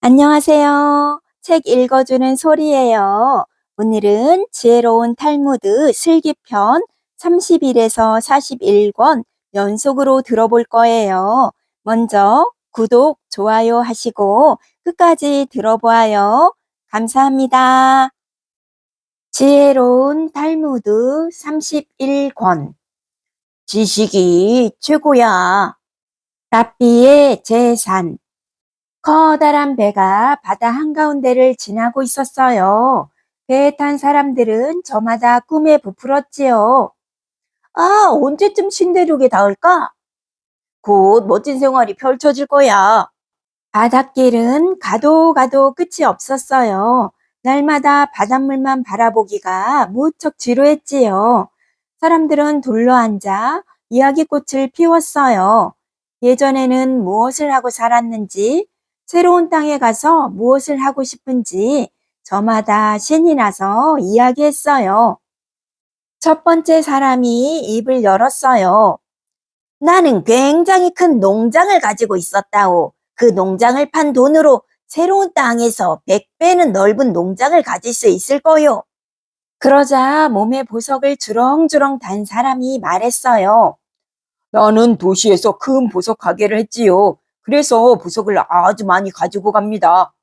안녕하세요. 책 읽어주는 소리예요. 오늘은 지혜로운 탈무드 슬기편 30일에서 41권 연속으로 들어볼 거예요. 먼저 구독, 좋아요 하시고 끝까지 들어보아요. 감사합니다. 지혜로운 탈무드 31권 지식이 최고야. 랍비의 재산. 커다란 배가 바다 한가운데를 지나고 있었어요. 배에 탄 사람들은 저마다 꿈에 부풀었지요. 아, 언제쯤 신대륙에 닿을까? 곧 멋진 생활이 펼쳐질 거야. 바닷길은 가도 가도 끝이 없었어요. 날마다 바닷물만 바라보기가 무척 지루했지요. 사람들은 둘러앉아 이야기꽃을 피웠어요. 예전에는 무엇을 하고 살았는지, 새로운 땅에 가서 무엇을 하고 싶은지 저마다 신이 나서 이야기했어요. 첫 번째 사람이 입을 열었어요. 나는 굉장히 큰 농장을 가지고 있었다오. 그 농장을 판 돈으로 새로운 땅에서 100배는 넓은 농장을 가질 수 있을 거요. 그러자 몸에 보석을 주렁주렁 단 사람이 말했어요. 나는 도시에서 큰 보석 가게를 했지요. 그래서 보석을 아주 많이 가지고 갑니다.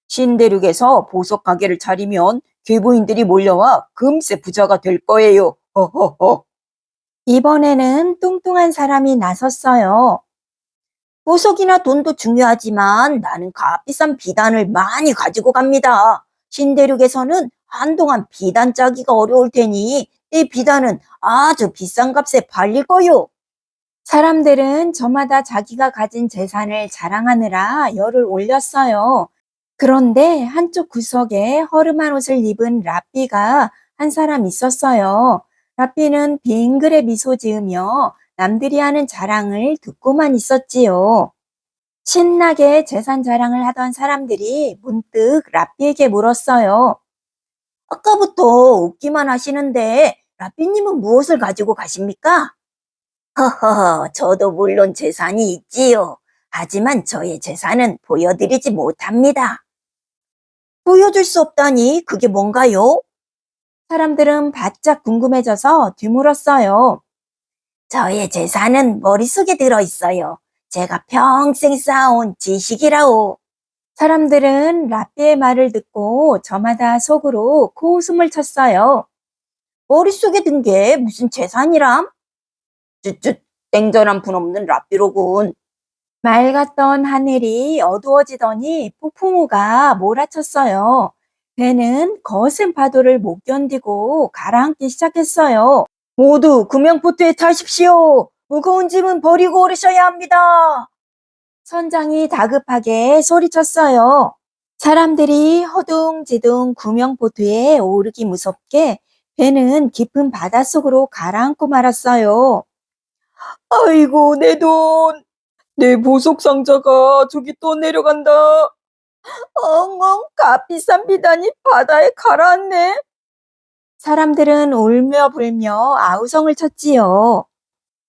신대륙에서 보석 가게를 차리면 귀부인들이 몰려와 금세 부자가 될 거예요. 허허허. 이번에는 뚱뚱한 사람이 나섰어요. 보석이나 돈도 중요하지만 나는 값비싼 비단을 많이 가지고 갑니다. 신대륙에서는 한동안 비단 짜기가 어려울 테니 이 비단은 아주 비싼 값에 팔릴 거요. 사람들은 저마다 자기가 가진 재산을 자랑하느라 열을 올렸어요. 그런데 한쪽 구석에 허름한 옷을 입은 랍비가 한 사람 있었어요. 랍비는 빙그레 미소 지으며 남들이 하는 자랑을 듣고만 있었지요. 신나게 재산 자랑을 하던 사람들이 문득 랍비에게 물었어요. 아까부터 웃기만 하시는데 랍비님은 무엇을 가지고 가십니까? 허허, 저도 물론 재산이 있지요. 하지만 저의 재산은 보여드리지 못합니다. 보여줄 수 없다니 그게 뭔가요? 사람들은 바짝 궁금해져서 뒤물었어요. 저의 재산은 머릿속에 들어있어요. 제가 평생 쌓아온 지식이라오. 사람들은 라삐의 말을 듣고 저마다 속으로 코웃음을 쳤어요. 머릿속에 든 게 무슨 재산이람? 쯧쯧, 땡전한 분 없는 라삐로군. 맑았던 하늘이 어두워지더니 폭풍우가 몰아쳤어요. 배는 거센 파도를 못 견디고 가라앉기 시작했어요. 모두 구명보트에 타십시오. 무거운 짐은 버리고 오르셔야 합니다. 선장이 다급하게 소리쳤어요. 사람들이 허둥지둥 구명보트에 오르기 무섭게 배는 깊은 바닷속으로 가라앉고 말았어요. 아이고, 내 돈. 내 보석 상자가 저기 또 내려간다. 엉엉, 값비싼 비단이 바다에 가라앉네. 사람들은 울며 불며 아우성을 쳤지요.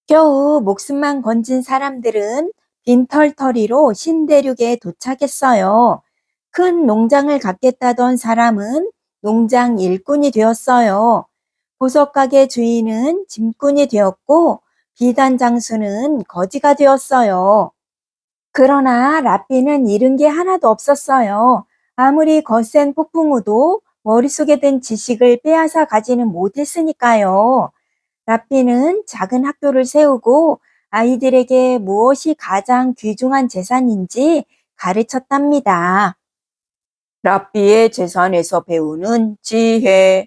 겨우 목숨만 건진 사람들은 빈털터리로 신대륙에 도착했어요. 큰 농장을 갖겠다던 사람은 농장 일꾼이 되었어요. 보석가게 주인은 짐꾼이 되었고 비단 장수는 거지가 되었어요. 그러나 랍비는 잃은 게 하나도 없었어요. 아무리 거센 폭풍우도 머릿속에 든 지식을 빼앗아 가지는 못했으니까요. 랍비는 작은 학교를 세우고 아이들에게 무엇이 가장 귀중한 재산인지 가르쳤답니다. 랍비의 재산에서 배우는 지혜.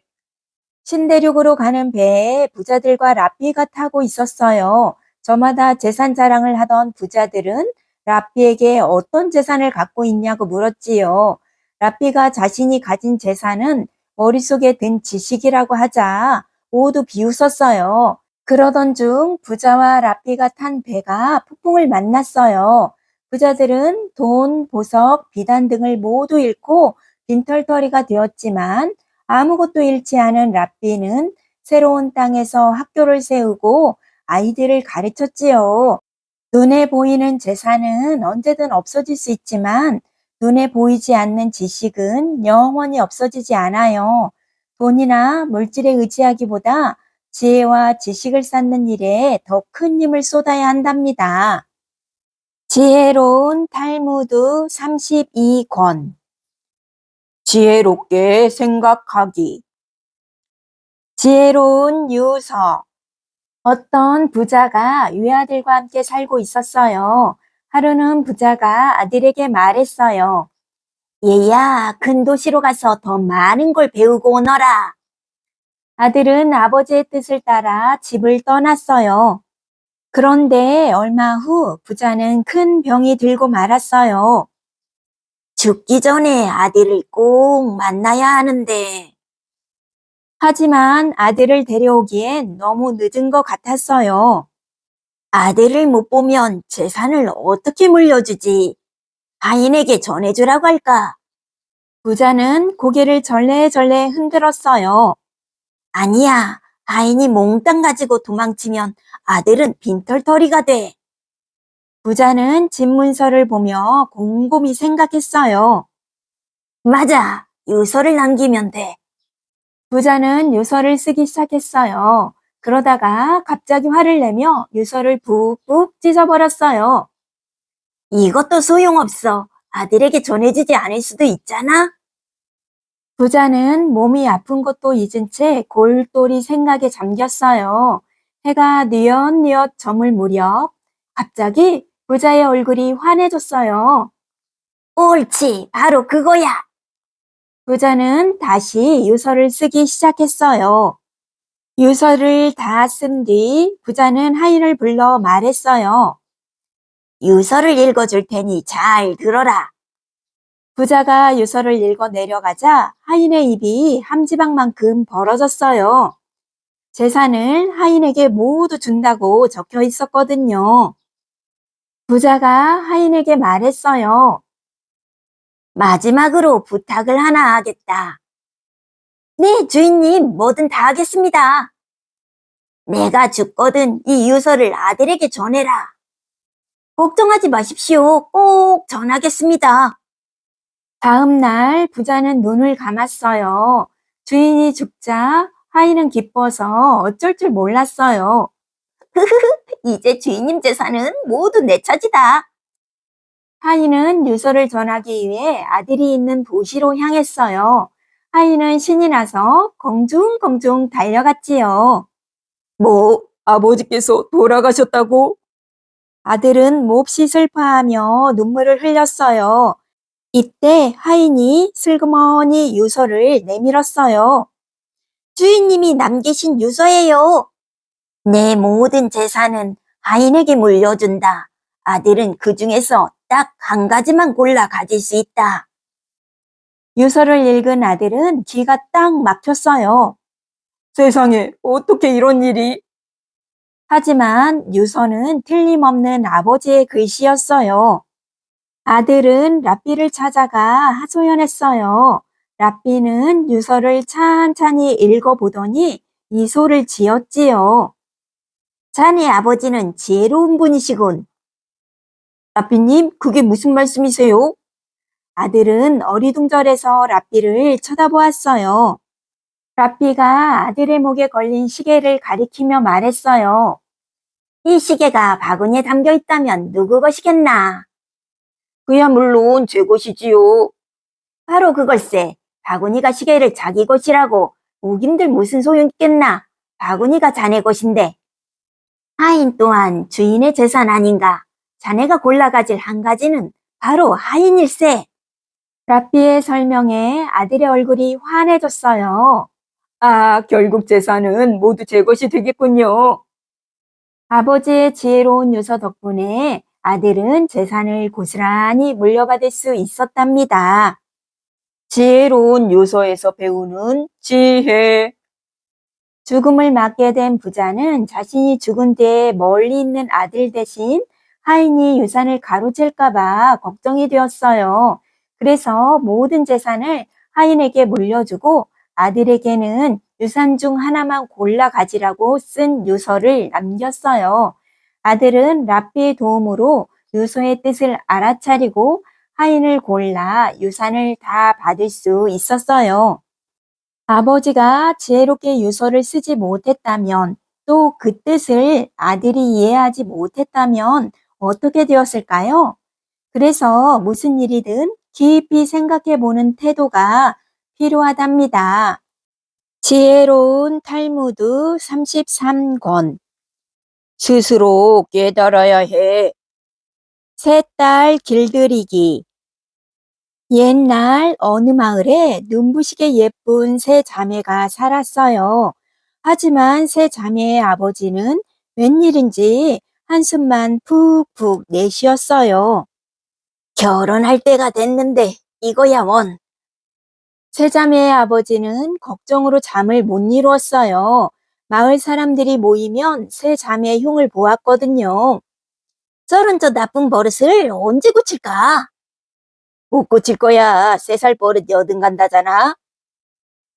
신대륙으로 가는 배에 부자들과 랍비가 타고 있었어요. 저마다 재산 자랑을 하던 부자들은 랍비에게 어떤 재산을 갖고 있냐고 물었지요. 랍비가 자신이 가진 재산은 머릿속에 든 지식이라고 하자 모두 비웃었어요. 그러던 중 부자와 랍비가 탄 배가 폭풍을 만났어요. 부자들은 돈, 보석, 비단 등을 모두 잃고 빈털터리가 되었지만 아무것도 잃지 않은 랍비는 새로운 땅에서 학교를 세우고 아이들을 가르쳤지요. 눈에 보이는 재산은 언제든 없어질 수 있지만 눈에 보이지 않는 지식은 영원히 없어지지 않아요. 돈이나 물질에 의지하기보다 지혜와 지식을 쌓는 일에 더 큰 힘을 쏟아야 한답니다. 지혜로운 탈무드 32권. 지혜롭게 생각하기. 지혜로운 유서. 어떤 부자가 외아들과 함께 살고 있었어요. 하루는 부자가 아들에게 말했어요. 얘야, 큰 도시로 가서 더 많은 걸 배우고 오너라. 아들은 아버지의 뜻을 따라 집을 떠났어요. 그런데 얼마 후 부자는 큰 병이 들고 말았어요. 죽기 전에 아들을 꼭 만나야 하는데. 하지만 아들을 데려오기엔 너무 늦은 것 같았어요. 아들을 못 보면 재산을 어떻게 물려주지? 하인에게 전해주라고 할까? 부자는 고개를 절레절레 흔들었어요. 아니야, 하인이 몽땅 가지고 도망치면 아들은 빈털터리가 돼. 부자는 집 문서를 보며 곰곰이 생각했어요. 맞아, 유서를 남기면 돼. 부자는 유서를 쓰기 시작했어요. 그러다가 갑자기 화를 내며 유서를 푹푹 찢어버렸어요. 이것도 소용없어. 아들에게 전해주지 않을 수도 있잖아. 부자는 몸이 아픈 것도 잊은 채 골똘히 생각에 잠겼어요. 해가 뉘엿뉘엿 저물 무렵 갑자기 부자의 얼굴이 환해졌어요. 옳지, 바로 그거야. 부자는 다시 유서를 쓰기 시작했어요. 유서를 다 쓴 뒤 부자는 하인을 불러 말했어요. 유서를 읽어줄 테니 잘 들어라. 부자가 유서를 읽어 내려가자 하인의 입이 함지박만큼 벌어졌어요. 재산을 하인에게 모두 준다고 적혀 있었거든요. 부자가 하인에게 말했어요. 마지막으로 부탁을 하나 하겠다. 네, 주인님, 뭐든 다 하겠습니다. 내가 죽거든 이 유서를 아들에게 전해라. 걱정하지 마십시오. 꼭 전하겠습니다. 다음 날 부자는 눈을 감았어요. 주인이 죽자 하인은 기뻐서 어쩔 줄 몰랐어요. 이제 주인님 재산은 모두 내 차지다. 하인은 유서를 전하기 위해 아들이 있는 도시로 향했어요. 하인은 신이 나서 공중공중 달려갔지요. 뭐, 아버지께서 돌아가셨다고? 아들은 몹시 슬퍼하며 눈물을 흘렸어요. 이때 하인이 슬그머니 유서를 내밀었어요. 주인님이 남기신 유서예요. 내 모든 재산은 하인에게 물려준다. 아들은 그 중에서 딱 한 가지만 골라 가질 수 있다. 유서를 읽은 아들은 기가 딱 막혔어요. 세상에, 어떻게 이런 일이? 하지만 유서는 틀림없는 아버지의 글씨였어요. 아들은 랍비를 찾아가 하소연했어요. 랍비는 유서를 찬찬히 읽어보더니 미소를 지었지요. 자네 아버지는 지혜로운 분이시군. 랍비님, 그게 무슨 말씀이세요? 아들은 어리둥절해서 랍비를 쳐다보았어요. 랍비가 아들의 목에 걸린 시계를 가리키며 말했어요. 이 시계가 바구니에 담겨 있다면 누구 것이겠나? 그야 물론 제 것이지요. 바로 그걸세. 바구니가 시계를 자기 것이라고 우김들 무슨 소용 있겠나? 바구니가 자네 것인데. 하인 또한 주인의 재산 아닌가? 자네가 골라가질 한 가지는 바로 하인일세. 랍비의 설명에 아들의 얼굴이 환해졌어요. 아, 결국 재산은 모두 제 것이 되겠군요. 아버지의 지혜로운 유서 덕분에 아들은 재산을 고스란히 물려받을 수 있었답니다. 지혜로운 유서에서 배우는 지혜. 죽음을 맞게 된 부자는 자신이 죽은 뒤에 멀리 있는 아들 대신 하인이 유산을 가로챌까봐 걱정이 되었어요. 그래서 모든 재산을 하인에게 물려주고 아들에게는 유산 중 하나만 골라 가지라고 쓴 유서를 남겼어요. 아들은 랍비의 도움으로 유서의 뜻을 알아차리고 하인을 골라 유산을 다 받을 수 있었어요. 아버지가 지혜롭게 유서를 쓰지 못했다면, 또 그 뜻을 아들이 이해하지 못했다면 어떻게 되었을까요? 그래서 무슨 일이든 깊이 생각해 보는 태도가 필요하답니다. 지혜로운 탈무드 33권. 스스로 깨달아야 해. 새 딸 길들이기. 옛날 어느 마을에 눈부시게 예쁜 세 자매가 살았어요. 하지만 세 자매의 아버지는 웬일인지 한숨만 푹푹 내쉬었어요. 결혼할 때가 됐는데 이거야 원. 세 자매의 아버지는 걱정으로 잠을 못 이루었어요. 마을 사람들이 모이면 세 자매의 흉을 보았거든요. 저런 저 나쁜 버릇을 언제 고칠까? 못 고칠 거야. 3살 버릇 여든 간다잖아.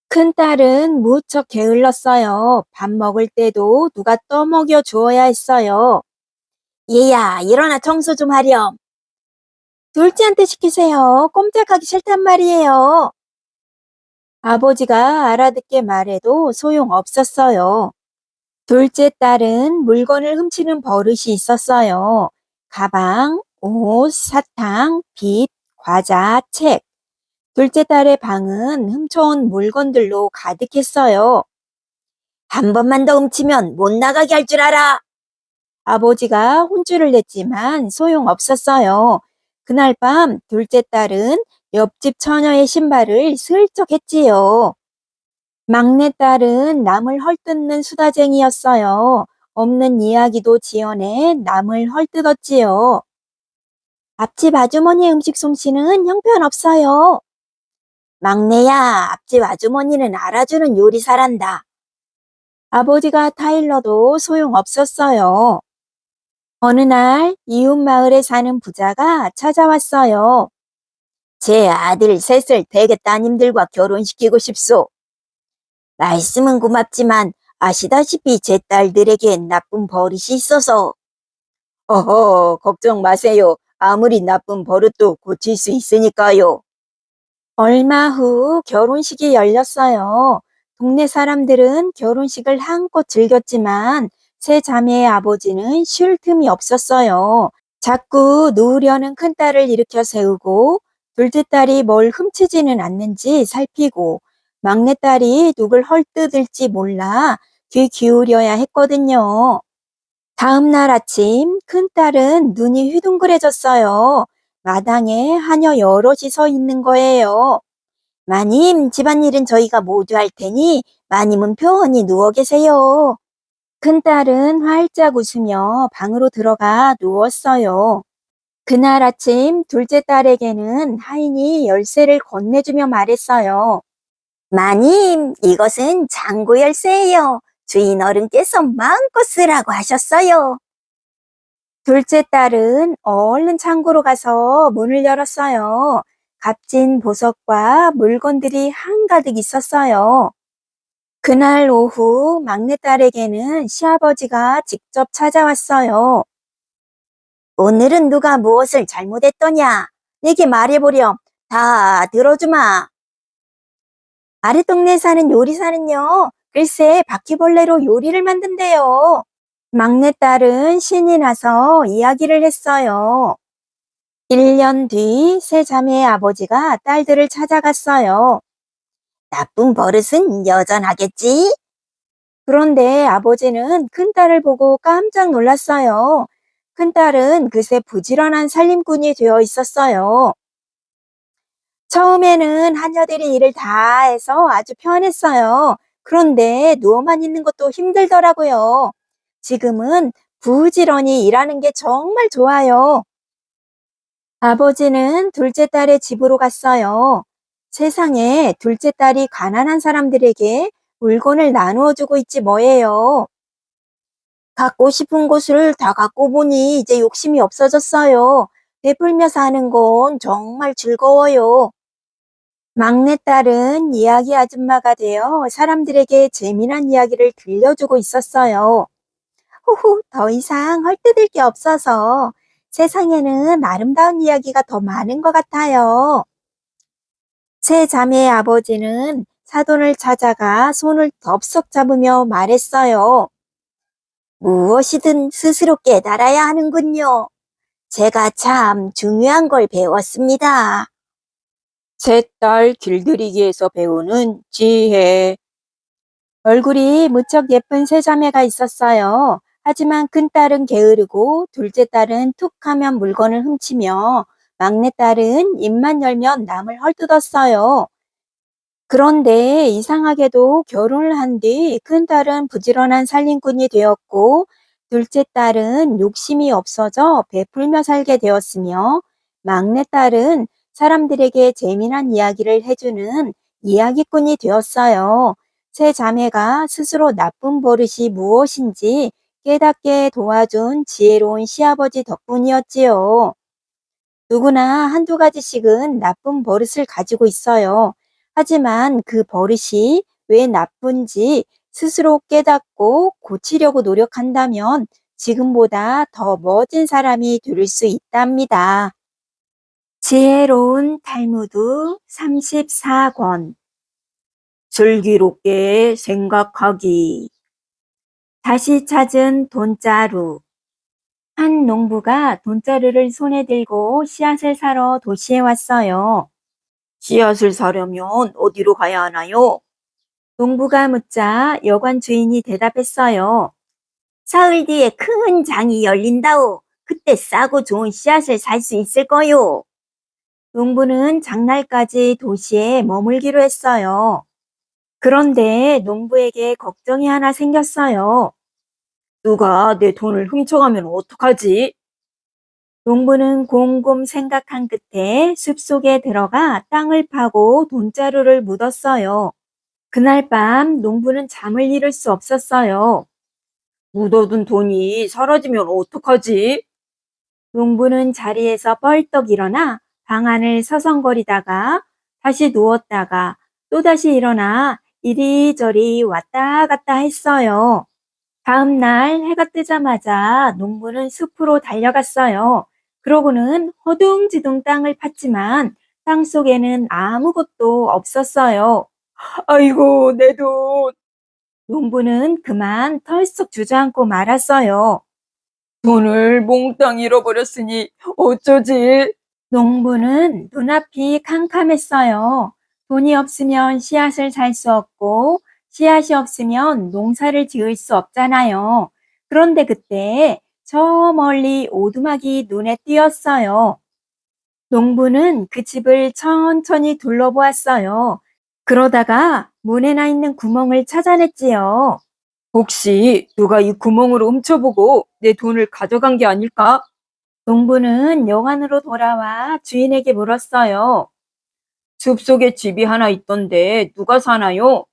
큰딸은 무척 게을렀어요. 밥 먹을 때도 누가 떠먹여 주어야 했어요. 얘야, 일어나 청소 좀 하렴. 둘째한테 시키세요. 꼼짝하기 싫단 말이에요. 아버지가 알아듣게 말해도 소용없었어요. 둘째 딸은 물건을 훔치는 버릇이 있었어요. 가방, 옷, 사탕, 빗, 과자, 책. 둘째 딸의 방은 훔쳐온 물건들로 가득했어요. 한 번만 더 훔치면 못 나가게 할 줄 알아. 아버지가 혼쭐을 냈지만 소용없었어요. 그날 밤 둘째 딸은 옆집 처녀의 신발을 슬쩍 했지요. 막내 딸은 남을 헐뜯는 수다쟁이였어요. 없는 이야기도 지어내 남을 헐뜯었지요. 앞집 아주머니의 음식 솜씨는 형편없어요. 막내야, 앞집 아주머니는 알아주는 요리사란다. 아버지가 타일러도 소용없었어요. 어느 날 이웃 마을에 사는 부자가 찾아왔어요. 제 아들 셋을 대개 따님들과 결혼시키고 싶소. 말씀은 고맙지만 아시다시피 제 딸들에겐 나쁜 버릇이 있어서. 어허, 걱정 마세요. 아무리 나쁜 버릇도 고칠 수 있으니까요. 얼마 후 결혼식이 열렸어요. 동네 사람들은 결혼식을 한껏 즐겼지만 세 자매의 아버지는 쉴 틈이 없었어요. 자꾸 누우려는 큰딸을 일으켜 세우고 둘째 딸이 뭘 훔치지는 않는지 살피고 막내딸이 누굴 헐뜯을지 몰라 귀 기울여야 했거든요. 다음 날 아침 큰딸은 눈이 휘둥그레졌어요. 마당에 하녀 여럿이 서 있는 거예요. 마님, 집안일은 저희가 모두 할 테니 마님은 편히 누워 계세요. 큰딸은 활짝 웃으며 방으로 들어가 누웠어요. 그날 아침 둘째 딸에게는 하인이 열쇠를 건네주며 말했어요. 마님, 이것은 창고 열쇠예요. 주인 어른께서 마음껏 쓰라고 하셨어요. 둘째 딸은 얼른 창고로 가서 문을 열었어요. 값진 보석과 물건들이 한가득 있었어요. 그날 오후 막내딸에게는 시아버지가 직접 찾아왔어요. 오늘은 누가 무엇을 잘못했더냐? 내게 말해보렴. 다 들어주마. 아랫동네에 사는 요리사는요. 글쎄 바퀴벌레로 요리를 만든대요. 막내딸은 신이 나서 이야기를 했어요. 1년 뒤 세 자매의 아버지가 딸들을 찾아갔어요. 나쁜 버릇은 여전하겠지? 그런데 아버지는 큰딸을 보고 깜짝 놀랐어요. 큰딸은 그새 부지런한 살림꾼이 되어 있었어요. 처음에는 하녀들이 일을 다 해서 아주 편했어요. 그런데 누워만 있는 것도 힘들더라고요. 지금은 부지런히 일하는 게 정말 좋아요. 아버지는 둘째 딸의 집으로 갔어요. 세상에 둘째 딸이 가난한 사람들에게 물건을 나누어 주고 있지 뭐예요. 갖고 싶은 것을 다 갖고 보니 이제 욕심이 없어졌어요. 베풀며 사는 건 정말 즐거워요. 막내딸은 이야기 아줌마가 되어 사람들에게 재미난 이야기를 들려주고 있었어요. 후후, 더 이상 헐뜯을 게 없어서 세상에는 아름다운 이야기가 더 많은 것 같아요. 세 자매의 아버지는 사돈을 찾아가 손을 덥석 잡으며 말했어요. 무엇이든 스스로 깨달아야 하는군요. 제가 참 중요한 걸 배웠습니다. 제 딸 길들이기에서 배우는 지혜. 얼굴이 무척 예쁜 세 자매가 있었어요. 하지만 큰딸은 게으르고 둘째 딸은 툭 하면 물건을 훔치며 막내딸은 입만 열면 남을 헐뜯었어요. 그런데 이상하게도 결혼을 한 뒤 큰딸은 부지런한 살림꾼이 되었고 둘째 딸은 욕심이 없어져 베풀며 살게 되었으며 막내딸은 사람들에게 재미난 이야기를 해주는 이야기꾼이 되었어요. 세 자매가 스스로 나쁜 버릇이 무엇인지 깨닫게 도와준 지혜로운 시아버지 덕분이었지요. 누구나 한두 가지씩은 나쁜 버릇을 가지고 있어요. 하지만 그 버릇이 왜 나쁜지 스스로 깨닫고 고치려고 노력한다면 지금보다 더 멋진 사람이 될 수 있답니다. 지혜로운 탈무드 34권 슬기롭게 생각하기. 다시 찾은 돈자루. 한 농부가 돈자루를 손에 들고 씨앗을 사러 도시에 왔어요. 씨앗을 사려면 어디로 가야 하나요? 농부가 묻자 여관 주인이 대답했어요. 사흘 뒤에 큰 장이 열린다오. 그때 싸고 좋은 씨앗을 살 수 있을 거요. 농부는 장날까지 도시에 머물기로 했어요. 그런데 농부에게 걱정이 하나 생겼어요. 누가 내 돈을 훔쳐가면 어떡하지? 농부는 곰곰 생각한 끝에 숲속에 들어가 땅을 파고 돈자루를 묻었어요. 그날 밤 농부는 잠을 이룰 수 없었어요. 묻어둔 돈이 사라지면 어떡하지? 농부는 자리에서 뻘떡 일어나 방 안을 서성거리다가 다시 누웠다가 또다시 일어나 이리저리 왔다 갔다 했어요. 다음 날 해가 뜨자마자 농부는 숲으로 달려갔어요. 그러고는 허둥지둥 땅을 팠지만 땅 속에는 아무것도 없었어요. 아이고, 내 돈. 농부는 그만 털썩 주저앉고 말았어요. 돈을 몽땅 잃어버렸으니 어쩌지? 농부는 눈앞이 캄캄했어요. 돈이 없으면 씨앗을 살 수 없고 씨앗이 없으면 농사를 지을 수 없잖아요. 그런데 그때 저 멀리 오두막이 눈에 띄었어요. 농부는 그 집을 천천히 둘러보았어요. 그러다가 문에 나 있는 구멍을 찾아냈지요. 혹시 누가 이 구멍으로 훔쳐보고 내 돈을 가져간 게 아닐까? 농부는 여관으로 돌아와 주인에게 물었어요. 숲속에 집이 하나 있던데 누가 사나요?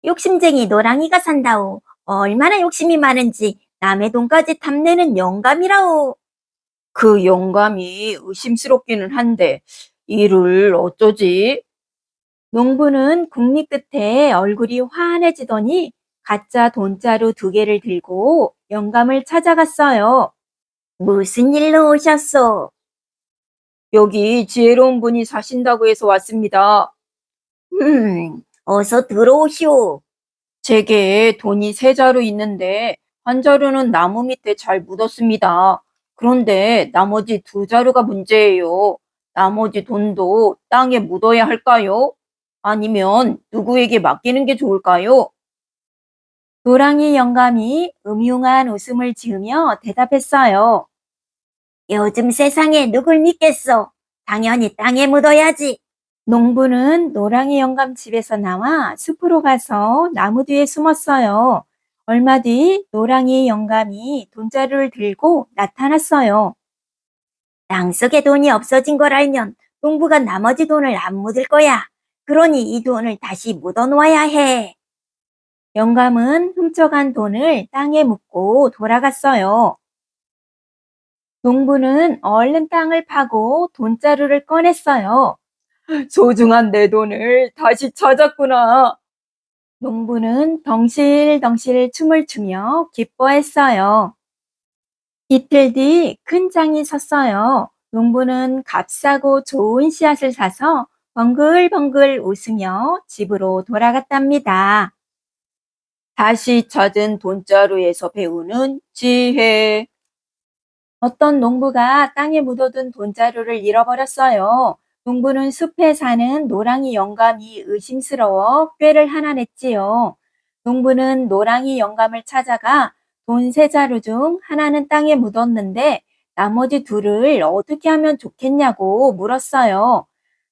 욕심쟁이 노랑이가 산다오. 얼마나 욕심이 많은지 남의 돈까지 탐내는 영감이라오. 그 영감이 의심스럽기는 한데 이를 어쩌지? 농부는 궁리 끝에 얼굴이 환해지더니 가짜 돈자루 2개를 들고 영감을 찾아갔어요. 무슨 일로 오셨소? 여기 지혜로운 분이 사신다고 해서 왔습니다. 어서 들어오시오. 제게 돈이 3자루 있는데 한 자루는 나무 밑에 잘 묻었습니다. 그런데 나머지 2자루가 문제예요. 나머지 돈도 땅에 묻어야 할까요? 아니면 누구에게 맡기는 게 좋을까요? 노랑이 영감이 음흉한 웃음을 지으며 대답했어요. 요즘 세상에 누굴 믿겠어? 당연히 땅에 묻어야지. 농부는 노랑이 영감 집에서 나와 숲으로 가서 나무 뒤에 숨었어요. 얼마 뒤 노랑이 영감이 돈자루를 들고 나타났어요. 땅속에 돈이 없어진 걸 알면 농부가 나머지 돈을 안 묻을 거야. 그러니 이 돈을 다시 묻어놓아야 해. 영감은 훔쳐간 돈을 땅에 묻고 돌아갔어요. 농부는 얼른 땅을 파고 돈자루를 꺼냈어요. 소중한 내 돈을 다시 찾았구나. 농부는 덩실덩실 춤을 추며 기뻐했어요. 이틀 뒤 큰 장이 섰어요. 농부는 값싸고 좋은 씨앗을 사서 벙글벙글 웃으며 집으로 돌아갔답니다. 다시 찾은 돈자루에서 배우는 지혜. 어떤 농부가 땅에 묻어둔 돈자루를 잃어버렸어요. 농부는 숲에 사는 노랑이 영감이 의심스러워 꾀를 하나 냈지요. 농부는 노랑이 영감을 찾아가 돈 세 자루 중 하나는 땅에 묻었는데 나머지 둘을 어떻게 하면 좋겠냐고 물었어요.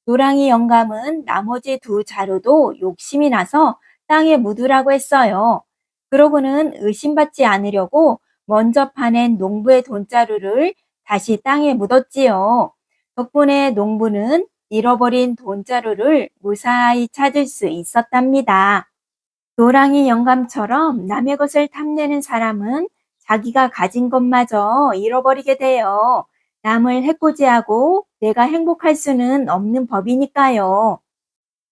노랑이 영감은 나머지 두 자루도 욕심이 나서 땅에 묻으라고 했어요. 그러고는 의심받지 않으려고 먼저 파낸 농부의 돈자루를 다시 땅에 묻었지요. 덕분에 농부는 잃어버린 돈자루를 무사히 찾을 수 있었답니다. 노랑이 영감처럼 남의 것을 탐내는 사람은 자기가 가진 것마저 잃어버리게 돼요. 남을 해코지하고 내가 행복할 수는 없는 법이니까요.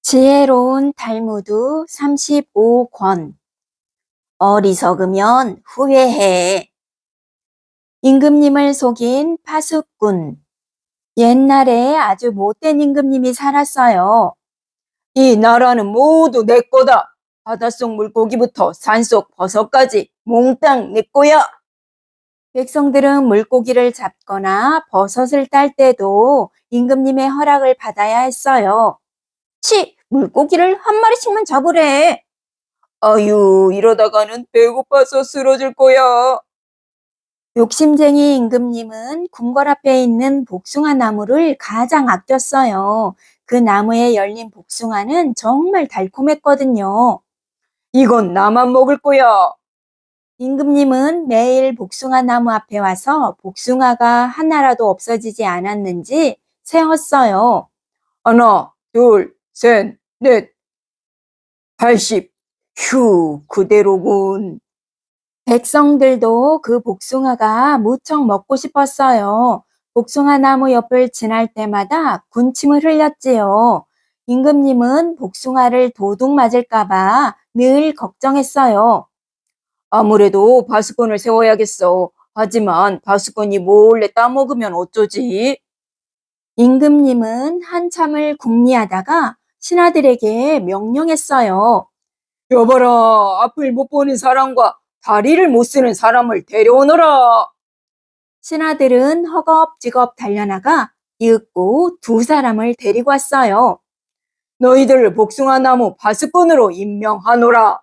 지혜로운 탈무드 35권. 어리석으면 후회해. 임금님을 속인 파수꾼. 옛날에 아주 못된 임금님이 살았어요. 이 나라는 모두 내 거다. 바닷속 물고기부터 산속 버섯까지 몽땅 내 거야. 백성들은 물고기를 잡거나 버섯을 딸 때도 임금님의 허락을 받아야 했어요. 물고기를 한 마리씩만 잡으래. 아유, 이러다가는 배고파서 쓰러질 거야. 욕심쟁이 임금님은 궁궐 앞에 있는 복숭아 나무를 가장 아꼈어요. 그 나무에 열린 복숭아는 정말 달콤했거든요. 이건 나만 먹을 거야. 임금님은 매일 복숭아 나무 앞에 와서 복숭아가 하나라도 없어지지 않았는지 세었어요. 하나, 둘, 셋, 넷, 80. 휴, 그대로군. 백성들도 그 복숭아가 무척 먹고 싶었어요. 복숭아 나무 옆을 지날 때마다 군침을 흘렸지요. 임금님은 복숭아를 도둑 맞을까봐 늘 걱정했어요. 아무래도 바스콘을 세워야겠어. 하지만 바스콘이 몰래 따먹으면 어쩌지? 임금님은 한참을 궁리하다가 신하들에게 명령했어요. 여봐라, 앞을 못 보는 사람과 다리를 못 쓰는 사람을 데려오너라. 신하들은 허겁지겁 달려나가 이윽고 두 사람을 데리고 왔어요. 너희들 복숭아 나무 바스꾼으로 임명하노라.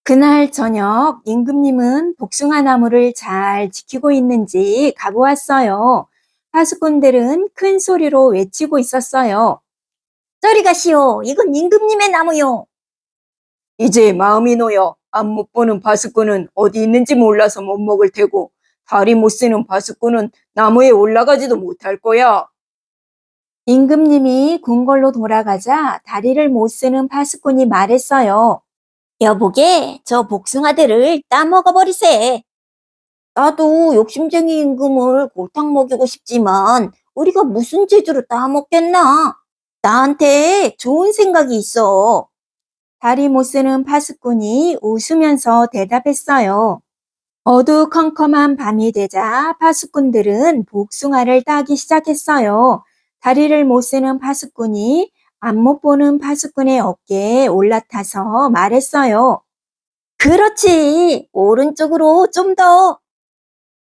그날 저녁 임금님은 복숭아 나무를 잘 지키고 있는지 가고 왔어요. 파수꾼들은 큰 소리로 외치고 있었어요. 저리 가시오. 이건 임금님의 나무요. 이제 마음이 놓여 앞 못 보는 바스꾼은 어디 있는지 몰라서 못 먹을 테고 다리 못 쓰는 바스꾼은 나무에 올라가지도 못할 거야. 임금님이 궁궐로 돌아가자 다리를 못 쓰는 파수꾼이 말했어요. 여보게, 저 복숭아들을 따먹어버리세. 나도 욕심쟁이 임금을 골탕 먹이고 싶지만 우리가 무슨 재주로 따먹겠나? 나한테 좋은 생각이 있어. 다리 못 쓰는 파수꾼이 웃으면서 대답했어요. 어두컴컴한 밤이 되자 파수꾼들은 복숭아를 따기 시작했어요. 다리를 못 쓰는 파수꾼이 앞 못 보는 파수꾼의 어깨에 올라타서 말했어요. 그렇지. 오른쪽으로 좀 더.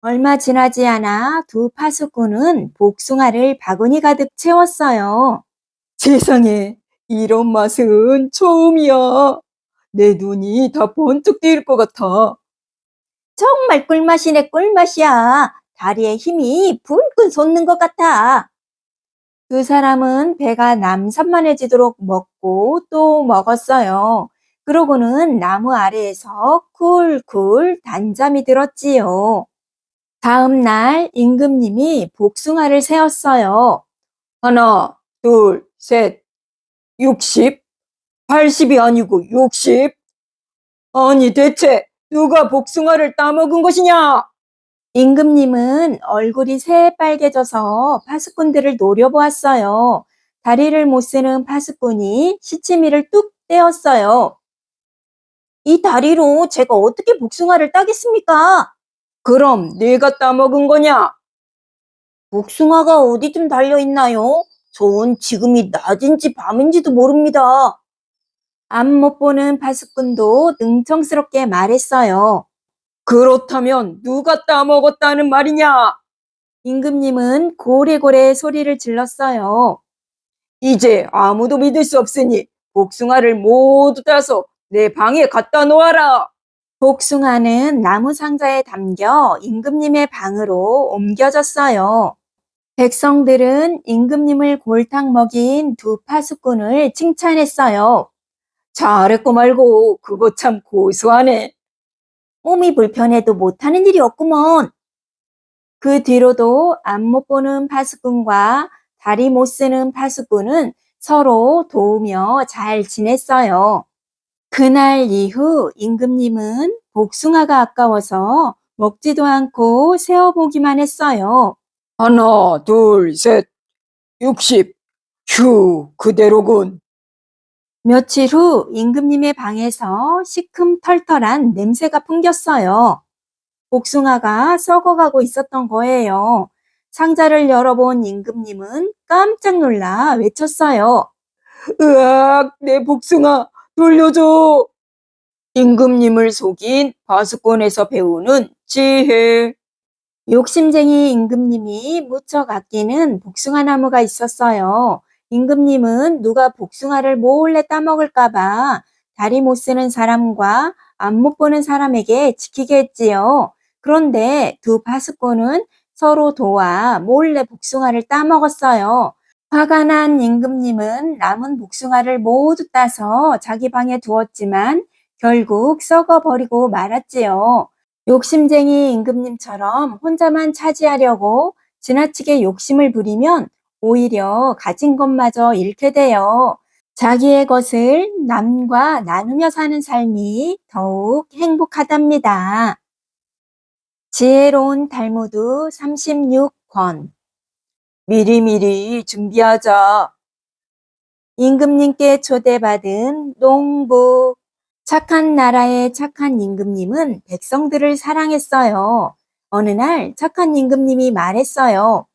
얼마 지나지 않아 두 파수꾼은 복숭아를 바구니 가득 채웠어요. 세상에, 이런 맛은 처음이야. 내 눈이 다 번쩍 뜨일 것 같아. 정말 꿀맛이네, 꿀맛이야. 다리에 힘이 불끈 솟는 것 같아. 두 사람은 배가 남산만해지도록 먹고 또 먹었어요. 그러고는 나무 아래에서 쿨쿨 단잠이 들었지요. 다음 날 임금님이 복숭아를 세었어요. 하나, 둘, 셋, 60? 80이 아니고 60? 아니 대체 누가 복숭아를 따먹은 것이냐? 임금님은 얼굴이 새빨개져서 파수꾼들을 노려보았어요. 다리를 못 쓰는 파수꾼이 시치미를 뚝 떼었어요. 이 다리로 제가 어떻게 복숭아를 따겠습니까? 그럼 네가 따먹은 거냐? 복숭아가 어디쯤 달려있나요? 전 지금이 낮인지 밤인지도 모릅니다. 앞 못 보는 파수꾼도 능청스럽게 말했어요. 그렇다면 누가 따먹었다는 말이냐? 임금님은 고래고래 소리를 질렀어요. 이제 아무도 믿을 수 없으니 복숭아를 모두 따서 내 방에 갖다 놓아라. 복숭아는 나무 상자에 담겨 임금님의 방으로 옮겨졌어요. 백성들은 임금님을 골탕 먹인 두 파수꾼을 칭찬했어요. 잘했고 말고 그거 참 고소하네. 몸이 불편해도 못하는 일이 없구먼. 그 뒤로도 앞 못 보는 파수꾼과 다리 못 쓰는 파수꾼은 서로 도우며 잘 지냈어요. 그날 이후 임금님은 복숭아가 아까워서 먹지도 않고 세어보기만 했어요. 하나, 둘, 셋, 60. 휴, 그대로군. 며칠 후 임금님의 방에서 시큼털털한 냄새가 풍겼어요. 복숭아가 썩어가고 있었던 거예요. 상자를 열어본 임금님은 깜짝 놀라 외쳤어요. 으악, 내 복숭아 돌려줘. 임금님을 속인 바수권에서 배우는 지혜. 욕심쟁이 임금님이 무척 아끼는 복숭아 나무가 있었어요. 임금님은 누가 복숭아를 몰래 따먹을까봐 다리 못 쓰는 사람과 앞 못 보는 사람에게 지키게 했지요. 그런데 두 파수꾼은 서로 도와 몰래 복숭아를 따먹었어요. 화가 난 임금님은 남은 복숭아를 모두 따서 자기 방에 두었지만 결국 썩어버리고 말았지요. 욕심쟁이 임금님처럼 혼자만 차지하려고 지나치게 욕심을 부리면 오히려 가진 것마저 잃게 돼요. 자기의 것을 남과 나누며 사는 삶이 더욱 행복하답니다. 지혜로운 달무드 36권. 미리미리 준비하자. 임금님께 초대받은 농부. 착한 나라의 착한 임금님은 백성들을 사랑했어요. 어느 날 착한 임금님이 말했어요.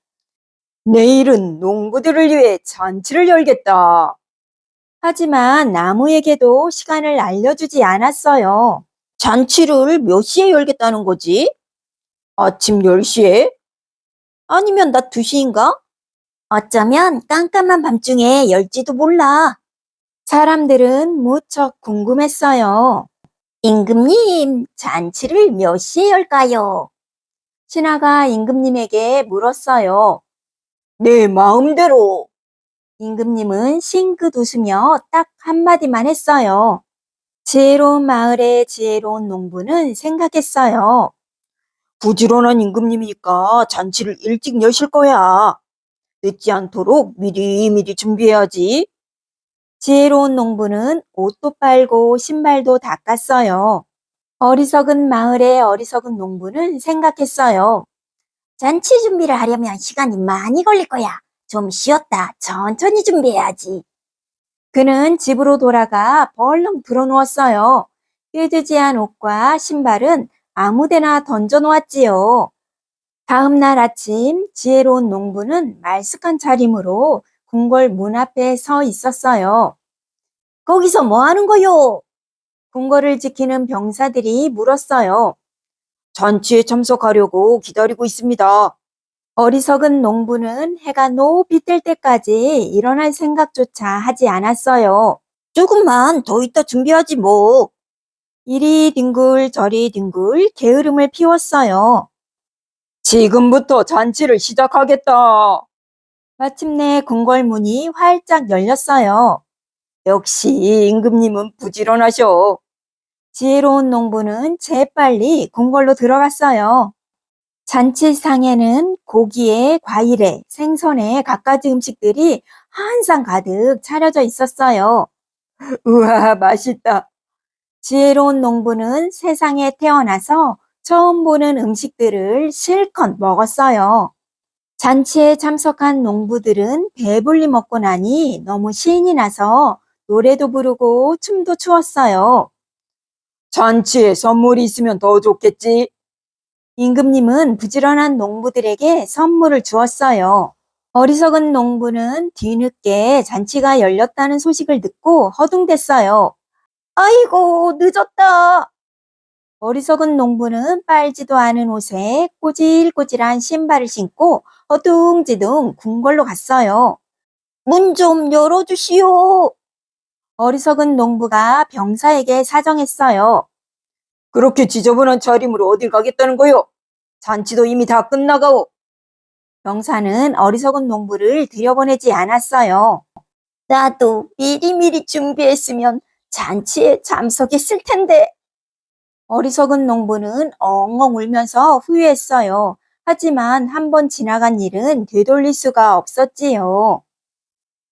내일은 농부들을 위해 잔치를 열겠다. 하지만 나무에게도 시간을 알려주지 않았어요. 잔치를 몇 시에 열겠다는 거지? 아침 10시에? 아니면 낮 2시인가? 어쩌면 깜깜한 밤중에 열지도 몰라. 사람들은 무척 궁금했어요. 임금님, 잔치를 몇 시에 열까요? 신하가 임금님에게 물었어요. 내 마음대로. 임금님은 싱긋 웃으며 딱 한마디만 했어요. 지혜로운 마을의 지혜로운 농부는 생각했어요. 부지런한 임금님이니까 잔치를 일찍 여실 거야. 늦지 않도록 미리미리 준비해야지. 지혜로운 농부는 옷도 빨고 신발도 닦았어요. 어리석은 마을의 어리석은 농부는 생각했어요. 잔치 준비를 하려면 시간이 많이 걸릴 거야. 좀 쉬었다 천천히 준비해야지. 그는 집으로 돌아가 벌렁 들어누웠어요. 삐지지한 옷과 신발은 아무데나 던져놓았지요. 다음 날 아침 지혜로운 농부는 말쑥한 차림으로 궁궐 문 앞에 서 있었어요. 거기서 뭐 하는 거요? 궁궐을 지키는 병사들이 물었어요. 잔치에 참석하려고 기다리고 있습니다. 어리석은 농부는 해가 높이 뜰 때까지 일어날 생각조차 하지 않았어요. 조금만 더 있다 준비하지 뭐. 이리 뒹굴 저리 뒹굴 게으름을 피웠어요. 지금부터 잔치를 시작하겠다. 마침내 궁궐 문이 활짝 열렸어요. 역시 임금님은 부지런하셔. 지혜로운 농부는 재빨리 궁궐로 들어갔어요. 잔치상에는 고기에 과일에 생선에 갖가지 음식들이 한 상 가득 차려져 있었어요. 우와, 맛있다. 지혜로운 농부는 세상에 태어나서 처음 보는 음식들을 실컷 먹었어요. 잔치에 참석한 농부들은 배불리 먹고 나니 너무 신이 나서 노래도 부르고 춤도 추었어요. 잔치에 선물이 있으면 더 좋겠지? 임금님은 부지런한 농부들에게 선물을 주었어요. 어리석은 농부는 뒤늦게 잔치가 열렸다는 소식을 듣고 허둥댔어요. 아이고, 늦었다. 어리석은 농부는 빨지도 않은 옷에 꼬질꼬질한 신발을 신고 어둥지둥 궁궐로 갔어요. 문 좀 열어주시오. 어리석은 농부가 병사에게 사정했어요. 그렇게 지저분한 차림으로 어딜 가겠다는 거요? 잔치도 이미 다 끝나가오. 병사는 어리석은 농부를 들여보내지 않았어요. 나도 미리미리 준비했으면 잔치에 참석했을 텐데. 어리석은 농부는 엉엉 울면서 후회했어요. 하지만 한 번 지나간 일은 되돌릴 수가 없었지요.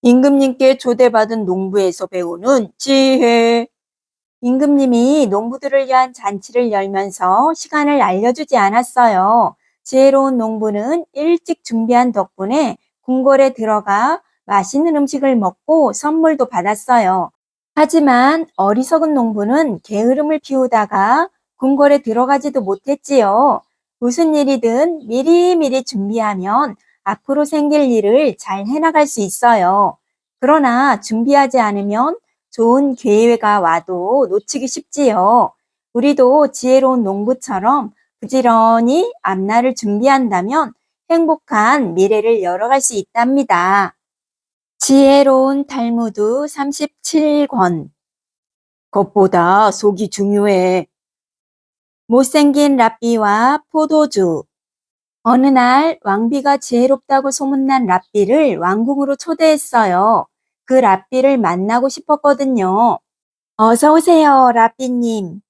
임금님께 초대받은 농부에서 배우는 지혜. 임금님이 농부들을 위한 잔치를 열면서 시간을 알려주지 않았어요. 지혜로운 농부는 일찍 준비한 덕분에 궁궐에 들어가 맛있는 음식을 먹고 선물도 받았어요. 하지만 어리석은 농부는 게으름을 피우다가 궁궐에 들어가지도 못했지요. 무슨 일이든 미리미리 준비하면 앞으로 생길 일을 잘 해나갈 수 있어요. 그러나 준비하지 않으면 좋은 기회가 와도 놓치기 쉽지요. 우리도 지혜로운 농부처럼 부지런히 앞날을 준비한다면 행복한 미래를 열어갈 수 있답니다. 지혜로운 탈무드 37권. 겉보다 속이 중요해. 못생긴 랍비와 포도주. 어느 날 왕비가 지혜롭다고 소문난 랍비를 왕궁으로 초대했어요. 그 랍비를 만나고 싶었거든요. 어서 오세요, 랍비님.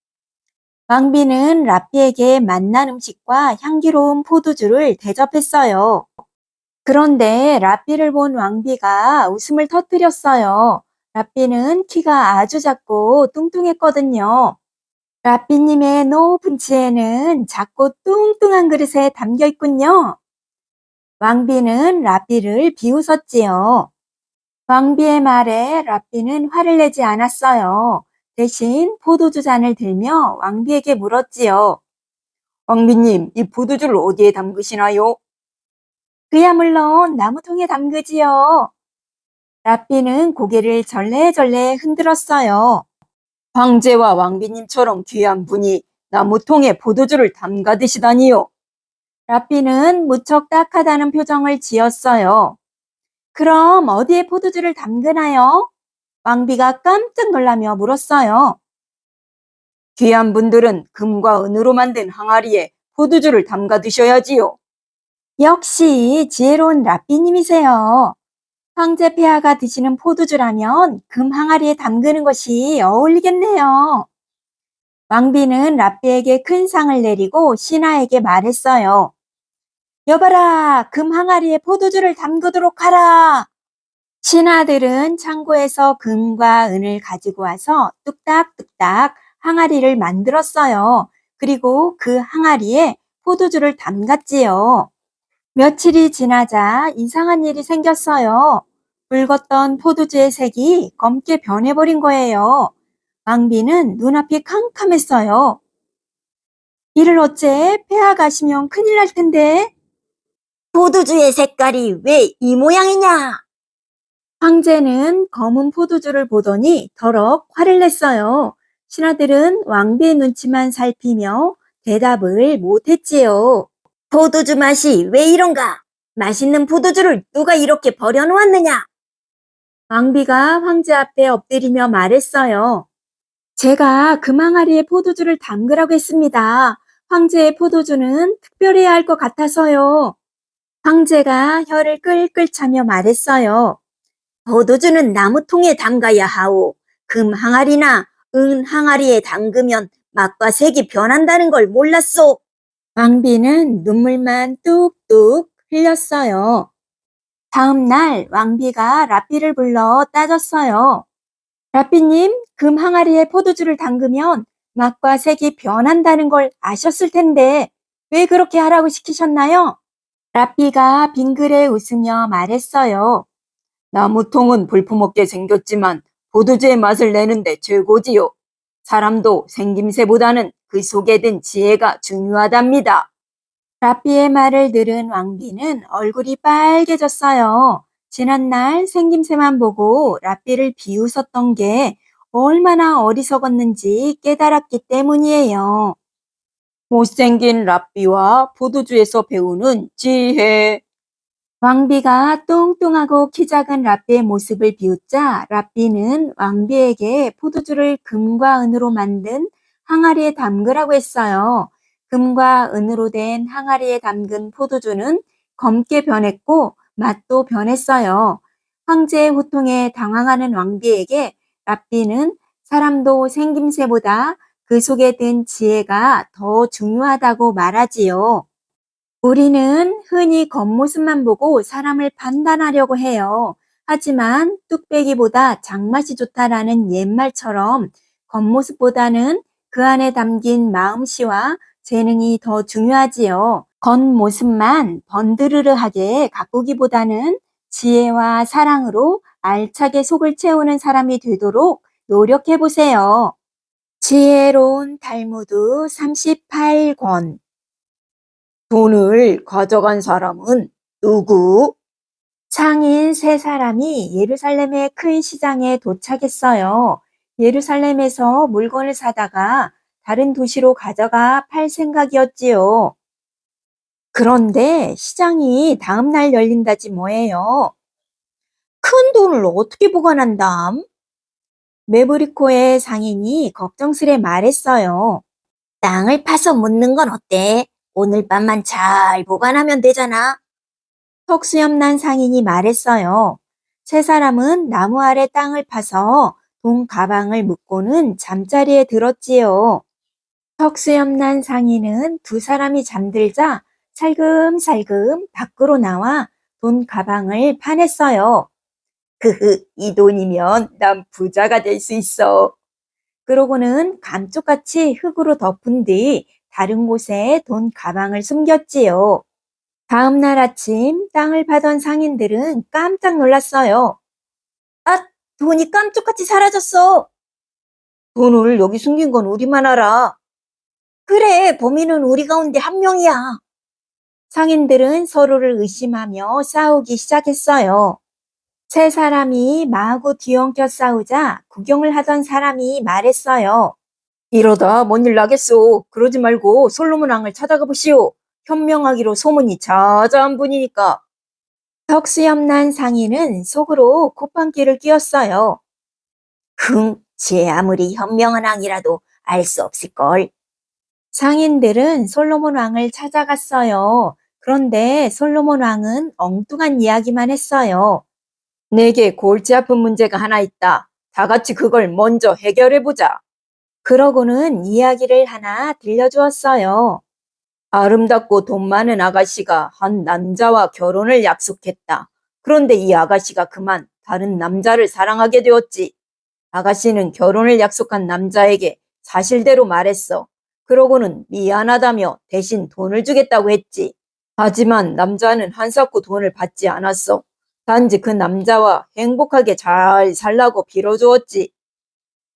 왕비는 랍비에게 맛난 음식과 향기로운 포도주를 대접했어요. 그런데 랍비를 본 왕비가 웃음을 터뜨렸어요. 랍비는 키가 아주 작고 뚱뚱했거든요. 랍비님의 높은 지혜는 작고 뚱뚱한 그릇에 담겨 있군요. 왕비는 랍비를 비웃었지요. 왕비의 말에 랍비는 화를 내지 않았어요. 대신 포도주 잔을 들며 왕비에게 물었지요. 왕비님, 이 포도주를 어디에 담그시나요? 그야 물론 나무통에 담그지요. 랍비는 고개를 절레절레 흔들었어요. 황제와 왕비님처럼 귀한 분이 나무통에 포도주를 담가 드시다니요. 랍비는 무척 딱하다는 표정을 지었어요. 그럼 어디에 포도주를 담그나요? 왕비가 깜짝 놀라며 물었어요. 귀한 분들은 금과 은으로 만든 항아리에 포도주를 담가 드셔야지요. 역시 지혜로운 랍비님이세요. 황제 폐하가 드시는 포도주라면 금 항아리에 담그는 것이 어울리겠네요. 왕비는 랍비에게 큰 상을 내리고 신하에게 말했어요. 여봐라, 금 항아리에 포도주를 담그도록 하라. 신하들은 창고에서 금과 은을 가지고 와서 뚝딱뚝딱 항아리를 만들었어요. 그리고 그 항아리에 포도주를 담갔지요. 며칠이 지나자 이상한 일이 생겼어요. 붉었던 포도주의 색이 검게 변해버린 거예요. 왕비는 눈앞이 캄캄했어요. 이를 어째 폐하 가시면 큰일 날 텐데. 포도주의 색깔이 왜 이 모양이냐? 황제는 검은 포도주를 보더니 더럭 화를 냈어요. 신하들은 왕비의 눈치만 살피며 대답을 못했지요. 포도주 맛이 왜 이런가? 맛있는 포도주를 누가 이렇게 버려놓았느냐? 왕비가 황제 앞에 엎드리며 말했어요. 제가 금 항아리에 포도주를 담그라고 했습니다. 황제의 포도주는 특별해야 할 것 같아서요. 황제가 혀를 끌끌 차며 말했어요. 포도주는 나무통에 담가야 하오. 금 항아리나 은 항아리에 담그면 맛과 색이 변한다는 걸 몰랐소. 왕비는 눈물만 뚝뚝 흘렸어요. 다음 날 왕비가 랍비를 불러 따졌어요. 랍비님, 금 항아리에 포도주를 담그면 맛과 색이 변한다는 걸 아셨을 텐데 왜 그렇게 하라고 시키셨나요? 랍비가 빙그레 웃으며 말했어요. 나무통은 볼품없게 생겼지만 포도주의 맛을 내는데 최고지요. 사람도 생김새보다는 그 속에 든 지혜가 중요하답니다. 라삐의 말을 들은 왕비는 얼굴이 빨개졌어요. 지난날 생김새만 보고 라삐를 비웃었던 게 얼마나 어리석었는지 깨달았기 때문이에요. 못생긴 라삐와 포도주에서 배우는 지혜. 왕비가 뚱뚱하고 키 작은 라삐의 모습을 비웃자 라삐는 왕비에게 포도주를 금과 은으로 만든 항아리에 담그라고 했어요. 금과 은으로 된 항아리에 담근 포도주는 검게 변했고 맛도 변했어요. 황제의 호통에 당황하는 왕비에게 라삐는 사람도 생김새보다 그 속에 든 지혜가 더 중요하다고 말하지요. 우리는 흔히 겉모습만 보고 사람을 판단하려고 해요. 하지만 뚝배기보다 장맛이 좋다라는 옛말처럼 겉모습보다는 그 안에 담긴 마음씨와 재능이 더 중요하지요. 겉모습만 번드르르하게 가꾸기보다는 지혜와 사랑으로 알차게 속을 채우는 사람이 되도록 노력해 보세요. 지혜로운 탈무드 38권. 돈을 가져간 사람은 누구? 상인 세 사람이 예루살렘의 큰 시장에 도착했어요. 예루살렘에서 물건을 사다가 다른 도시로 가져가 팔 생각이었지요. 그런데 시장이 다음 날 열린다지 뭐예요. 큰 돈을 어떻게 보관한담? 메브리코의 상인이 걱정스레 말했어요. 땅을 파서 묻는 건 어때? 오늘 밤만 잘 보관하면 되잖아. 턱수염난 상인이 말했어요. 세 사람은 나무 아래 땅을 파서 돈 가방을 묶고는 잠자리에 들었지요. 턱수염난 상인은 두 사람이 잠들자 살금살금 밖으로 나와 돈 가방을 파냈어요. 이 돈이면 난 부자가 될 수 있어. 그러고는 감쪽같이 흙으로 덮은 뒤 다른 곳에 돈 가방을 숨겼지요. 다음 날 아침 땅을 파던 상인들은 깜짝 놀랐어요. 아, 돈이 깜짝같이 사라졌어. 돈을 여기 숨긴 건 우리만 알아. 그래, 범인은 우리 가운데 한 명이야. 상인들은 서로를 의심하며 싸우기 시작했어요. 세 사람이 마구 뒤엉켜 싸우자 구경을 하던 사람이 말했어요. 이러다 뭔 일 나겠소. 그러지 말고 솔로몬 왕을 찾아가 보시오. 현명하기로 소문이 자자한 분이니까. 덕수염난 상인은 속으로 콧방귀를 뀌었어요. 쟤 아무리 현명한 왕이라도 알 수 없을걸. 상인들은 솔로몬 왕을 찾아갔어요. 그런데 솔로몬 왕은 엉뚱한 이야기만 했어요. 내게 골치 아픈 문제가 하나 있다. 다 같이 그걸 먼저 해결해보자. 그러고는 이야기를 하나 들려주었어요. 아름답고 돈 많은 아가씨가 한 남자와 결혼을 약속했다. 그런데 이 아가씨가 그만 다른 남자를 사랑하게 되었지. 아가씨는 결혼을 약속한 남자에게 사실대로 말했어. 그러고는 미안하다며 대신 돈을 주겠다고 했지. 하지만 남자는 한사코 돈을 받지 않았어. 단지 그 남자와 행복하게 잘 살라고 빌어주었지.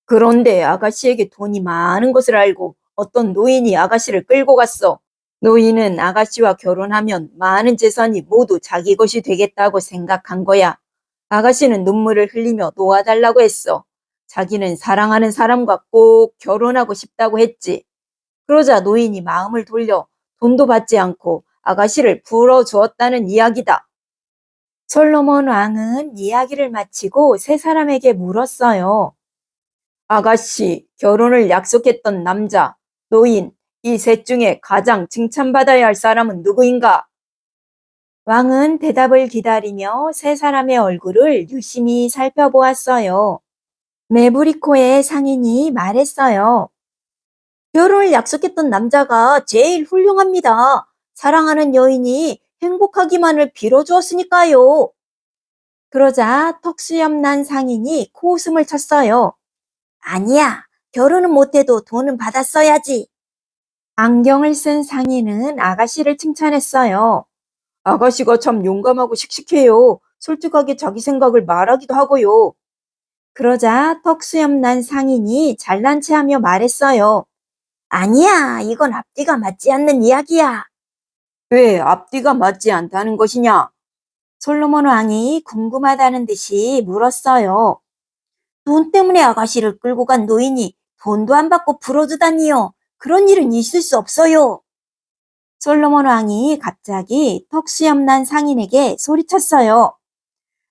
그런데 아가씨에게 돈이 많은 것을 알고 어떤 노인이 아가씨를 끌고 갔어. 노인은 아가씨와 결혼하면 많은 재산이 모두 자기 것이 되겠다고 생각한 거야. 아가씨는 눈물을 흘리며 놓아달라고 했어. 자기는 사랑하는 사람과 꼭 결혼하고 싶다고 했지. 그러자 노인이 마음을 돌려 돈도 받지 않고 아가씨를 풀어주었다는 이야기다. 솔로몬 왕은 이야기를 마치고 세 사람에게 물었어요. 아가씨, 결혼을 약속했던 남자, 노인, 이 셋 중에 가장 칭찬받아야 할 사람은 누구인가? 왕은 대답을 기다리며 세 사람의 얼굴을 유심히 살펴보았어요. 메브리코의 상인이 말했어요. 결혼을 약속했던 남자가 제일 훌륭합니다. 사랑하는 여인이 행복하기만을 빌어주었으니까요. 그러자 턱수염난 상인이 코웃음을 쳤어요. 아니야, 결혼은 못해도 돈은 받았어야지. 안경을 쓴 상인은 아가씨를 칭찬했어요. 아가씨가 참 용감하고 씩씩해요. 솔직하게 자기 생각을 말하기도 하고요. 그러자 턱수염난 상인이 잘난 체하며 말했어요. 아니야, 이건 앞뒤가 맞지 않는 이야기야. 왜 앞뒤가 맞지 않다는 것이냐? 솔로몬 왕이 궁금하다는 듯이 물었어요. 돈 때문에 아가씨를 끌고 간 노인이 돈도 안 받고 불어주다니요. 그런 일은 있을 수 없어요. 솔로몬 왕이 갑자기 턱수염난 상인에게 소리쳤어요.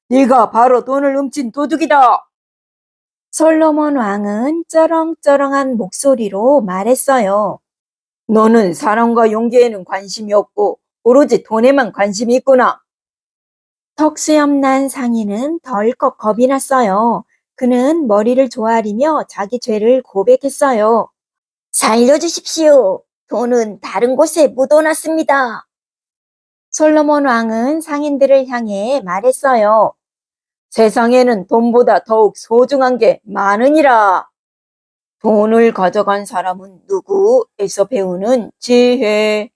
네가 바로 돈을 훔친 도둑이다. 솔로몬 왕은 쩌렁쩌렁한 목소리로 말했어요. 너는 사랑과 용기에는 관심이 없고 오로지 돈에만 관심이 있구나. 턱수염난 상인은 덜컥 겁이 났어요. 그는 머리를 조아리며 자기 죄를 고백했어요. 살려주십시오. 돈은 다른 곳에 묻어놨습니다. 솔로몬 왕은 상인들을 향해 말했어요. 세상에는 돈보다 더욱 소중한 게 많으니라. 돈을 가져간 사람은 누구에서 배우는 지혜.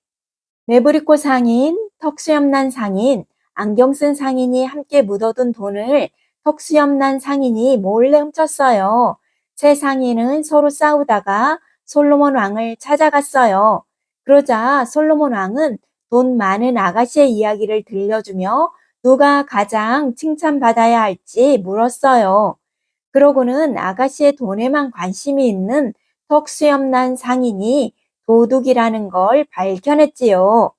메브리코 상인, 턱수염난 상인, 안경 쓴 상인이 함께 묻어둔 돈을 턱수염난 상인이 몰래 훔쳤어요. 세 상인은 서로 싸우다가 솔로몬 왕을 찾아갔어요. 그러자 솔로몬 왕은 돈 많은 아가씨의 이야기를 들려주며 누가 가장 칭찬받아야 할지 물었어요. 그러고는 아가씨의 돈에만 관심이 있는 턱수염난 상인이 도둑이라는 걸 밝혀냈지요.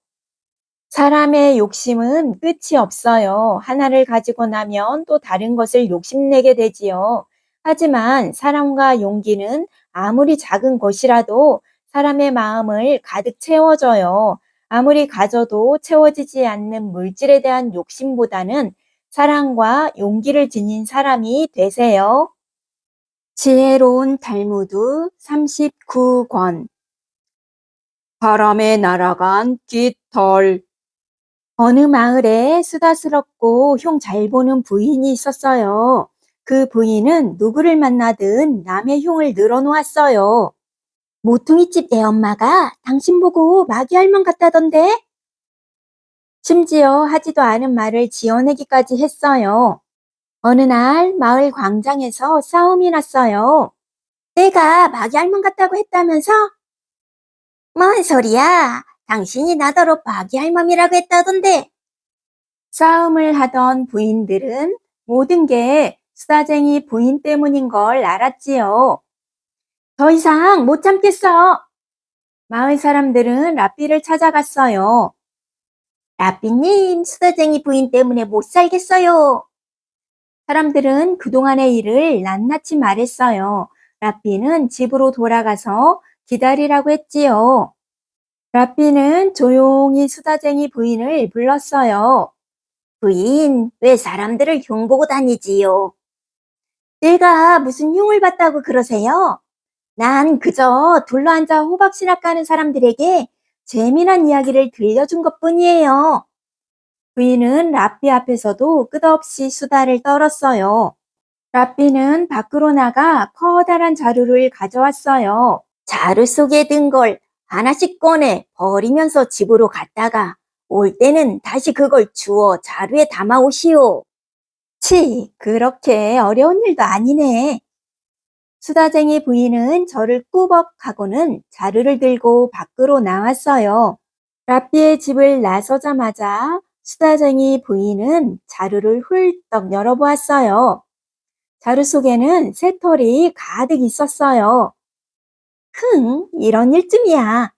사람의 욕심은 끝이 없어요. 하나를 가지고 나면 또 다른 것을 욕심내게 되지요. 하지만 사랑과 용기는 아무리 작은 것이라도 사람의 마음을 가득 채워줘요. 아무리 가져도 채워지지 않는 물질에 대한 욕심보다는 사랑과 용기를 지닌 사람이 되세요. 지혜로운 달무드 39권. 바람에 날아간 깃털. 어느 마을에 수다스럽고 흉 잘 보는 부인이 있었어요. 그 부인은 누구를 만나든 남의 흉을 늘어놓았어요. 모퉁이집 내 엄마가 당신 보고 마귀 할멈 같다던데? 심지어 하지도 않은 말을 지어내기까지 했어요. 어느 날 마을 광장에서 싸움이 났어요. 내가 마귀 할멈 같다고 했다면서? 뭔 소리야? 당신이 나더러 마귀 할멈이라고 했다던데. 싸움을 하던 부인들은 모든 게 수다쟁이 부인 때문인 걸 알았지요. 더 이상 못 참겠어. 마을 사람들은 라삐를 찾아갔어요. 라삐님, 수다쟁이 부인 때문에 못 살겠어요. 사람들은 그동안의 일을 낱낱이 말했어요. 라삐는 집으로 돌아가서 기다리라고 했지요. 라삐는 조용히 수다쟁이 부인을 불렀어요. 부인, 왜 사람들을 흉보고 다니지요? 내가 무슨 흉을 봤다고 그러세요? 난 그저 둘러앉아 호박씨락 가는 사람들에게 재미난 이야기를 들려준 것뿐이에요. 부인은 라삐 앞에서도 끝없이 수다를 떨었어요. 라삐는 밖으로 나가 커다란 자루를 가져왔어요. 자루 속에 든 걸 하나씩 꺼내 버리면서 집으로 갔다가 올 때는 다시 그걸 주워 자루에 담아 오시오. 치, 그렇게 어려운 일도 아니네. 수다쟁이 부인은 저를 꾸벅하고는 자루를 들고 밖으로 나왔어요. 라삐의 집을 나서자마자 수다쟁이 부인은 자루를 훌떡 열어보았어요. 자루 속에는 새털이 가득 있었어요. 이런 일쯤이야.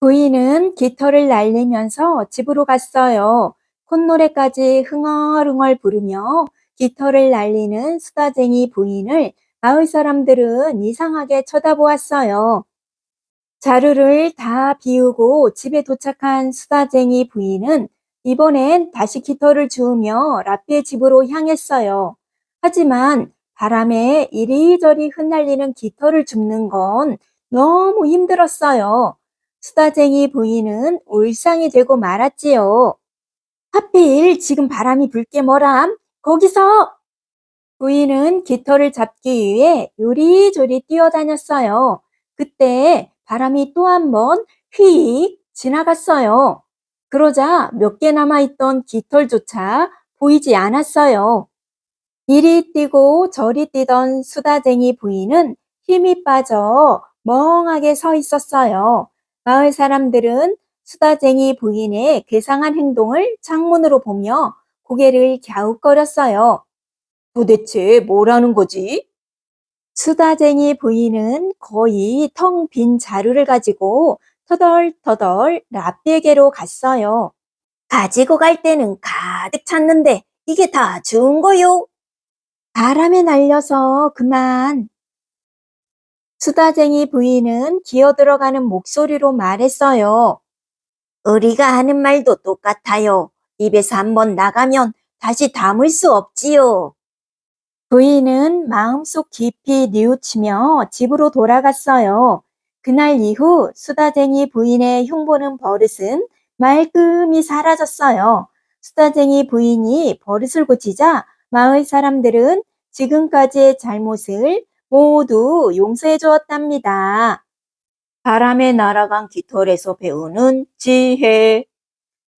부인은 깃털을 날리면서 집으로 갔어요. 콧노래까지 흥얼흥얼 부르며 깃털을 날리는 수다쟁이 부인을 마을 사람들은 이상하게 쳐다보았어요. 자루를 다 비우고 집에 도착한 수다쟁이 부인은 이번엔 다시 깃털을 주우며 라삐의 집으로 향했어요. 하지만 바람에 이리저리 흩날리는 깃털을 줍는 건 너무 힘들었어요. 수다쟁이 부인은 울상이 되고 말았지요. 하필 지금 바람이 불게 뭐람? 거기서! 부인은 깃털을 잡기 위해 요리조리 뛰어다녔어요. 그때 바람이 또 한 번 휙 지나갔어요. 그러자 몇 개 남아있던 깃털조차 보이지 않았어요. 이리 뛰고 저리 뛰던 수다쟁이 부인은 힘이 빠져 멍하게 서 있었어요. 마을 사람들은 수다쟁이 부인의 괴상한 행동을 창문으로 보며 고개를 갸웃거렸어요. 도대체 뭐라는 거지? 수다쟁이 부인은 거의 텅 빈 자루를 가지고 터덜터덜 라삐에게로 갔어요. 가지고 갈 때는 가득 찼는데 이게 다 주운 거요? 바람에 날려서 그만. 수다쟁이 부인은 기어들어가는 목소리로 말했어요. 우리가 하는 말도 똑같아요. 입에서 한번 나가면 다시 담을 수 없지요. 부인은 마음속 깊이 뉘우치며 집으로 돌아갔어요. 그날 이후 수다쟁이 부인의 흉보는 버릇은 말끔히 사라졌어요. 수다쟁이 부인이 버릇을 고치자 마을 사람들은 지금까지의 잘못을 모두 용서해 주었답니다. 바람에 날아간 깃털에서 배우는 지혜.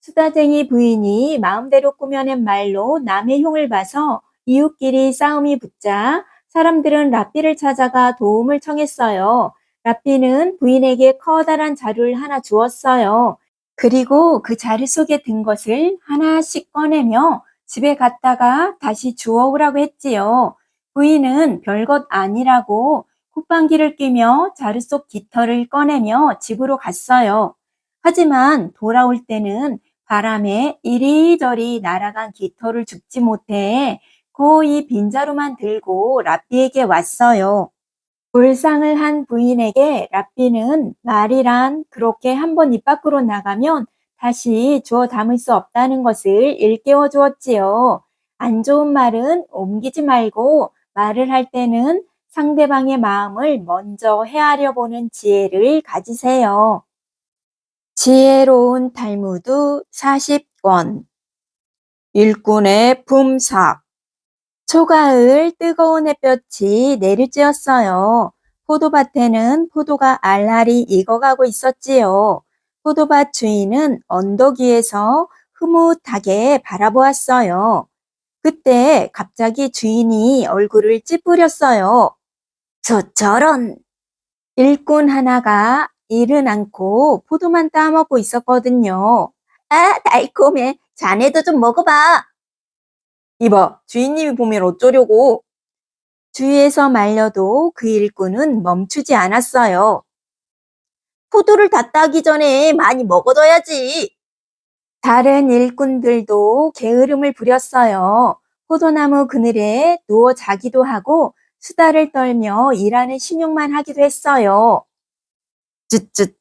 수다쟁이 부인이 마음대로 꾸며낸 말로 남의 흉을 봐서 이웃끼리 싸움이 붙자 사람들은 라삐를 찾아가 도움을 청했어요. 라삐는 부인에게 커다란 자루를 하나 주었어요. 그리고 그 자루 속에 든 것을 하나씩 꺼내며 집에 갔다가 다시 주워오라고 했지요. 부인은 별것 아니라고 콧방귀를 뀌며 자루 속 깃털을 꺼내며 집으로 갔어요. 하지만 돌아올 때는 바람에 이리저리 날아간 깃털을 줍지 못해 거의 빈자루만 들고 라삐에게 왔어요. 불상을 한 부인에게 라삐는 말이란 그렇게 한번 입 밖으로 나가면 다시 주워 담을 수 없다는 것을 일깨워 주었지요. 안 좋은 말은 옮기지 말고 말을 할 때는 상대방의 마음을 먼저 헤아려 보는 지혜를 가지세요. 지혜로운 탈무드 40권. 일꾼의 품삯. 초가을 뜨거운 햇볕이 내리쬐었어요. 포도밭에는 포도가 알알이 익어가고 있었지요. 포도밭 주인은 언덕 위에서 흐뭇하게 바라보았어요. 그때 갑자기 주인이 얼굴을 찌푸렸어요. 저런! 일꾼 하나가 이른 않고 포도만 따먹고 있었거든요. 아, 달콤해. 자네도 좀 먹어봐. 이봐, 주인님이 보면 어쩌려고. 주위에서 말려도 그 일꾼은 멈추지 않았어요. 포도를 다 따기 전에 많이 먹어둬야지. 다른 일꾼들도 게으름을 부렸어요. 포도나무 그늘에 누워 자기도 하고 수다를 떨며 일하는 신용만 하기도 했어요. 쯧쯧.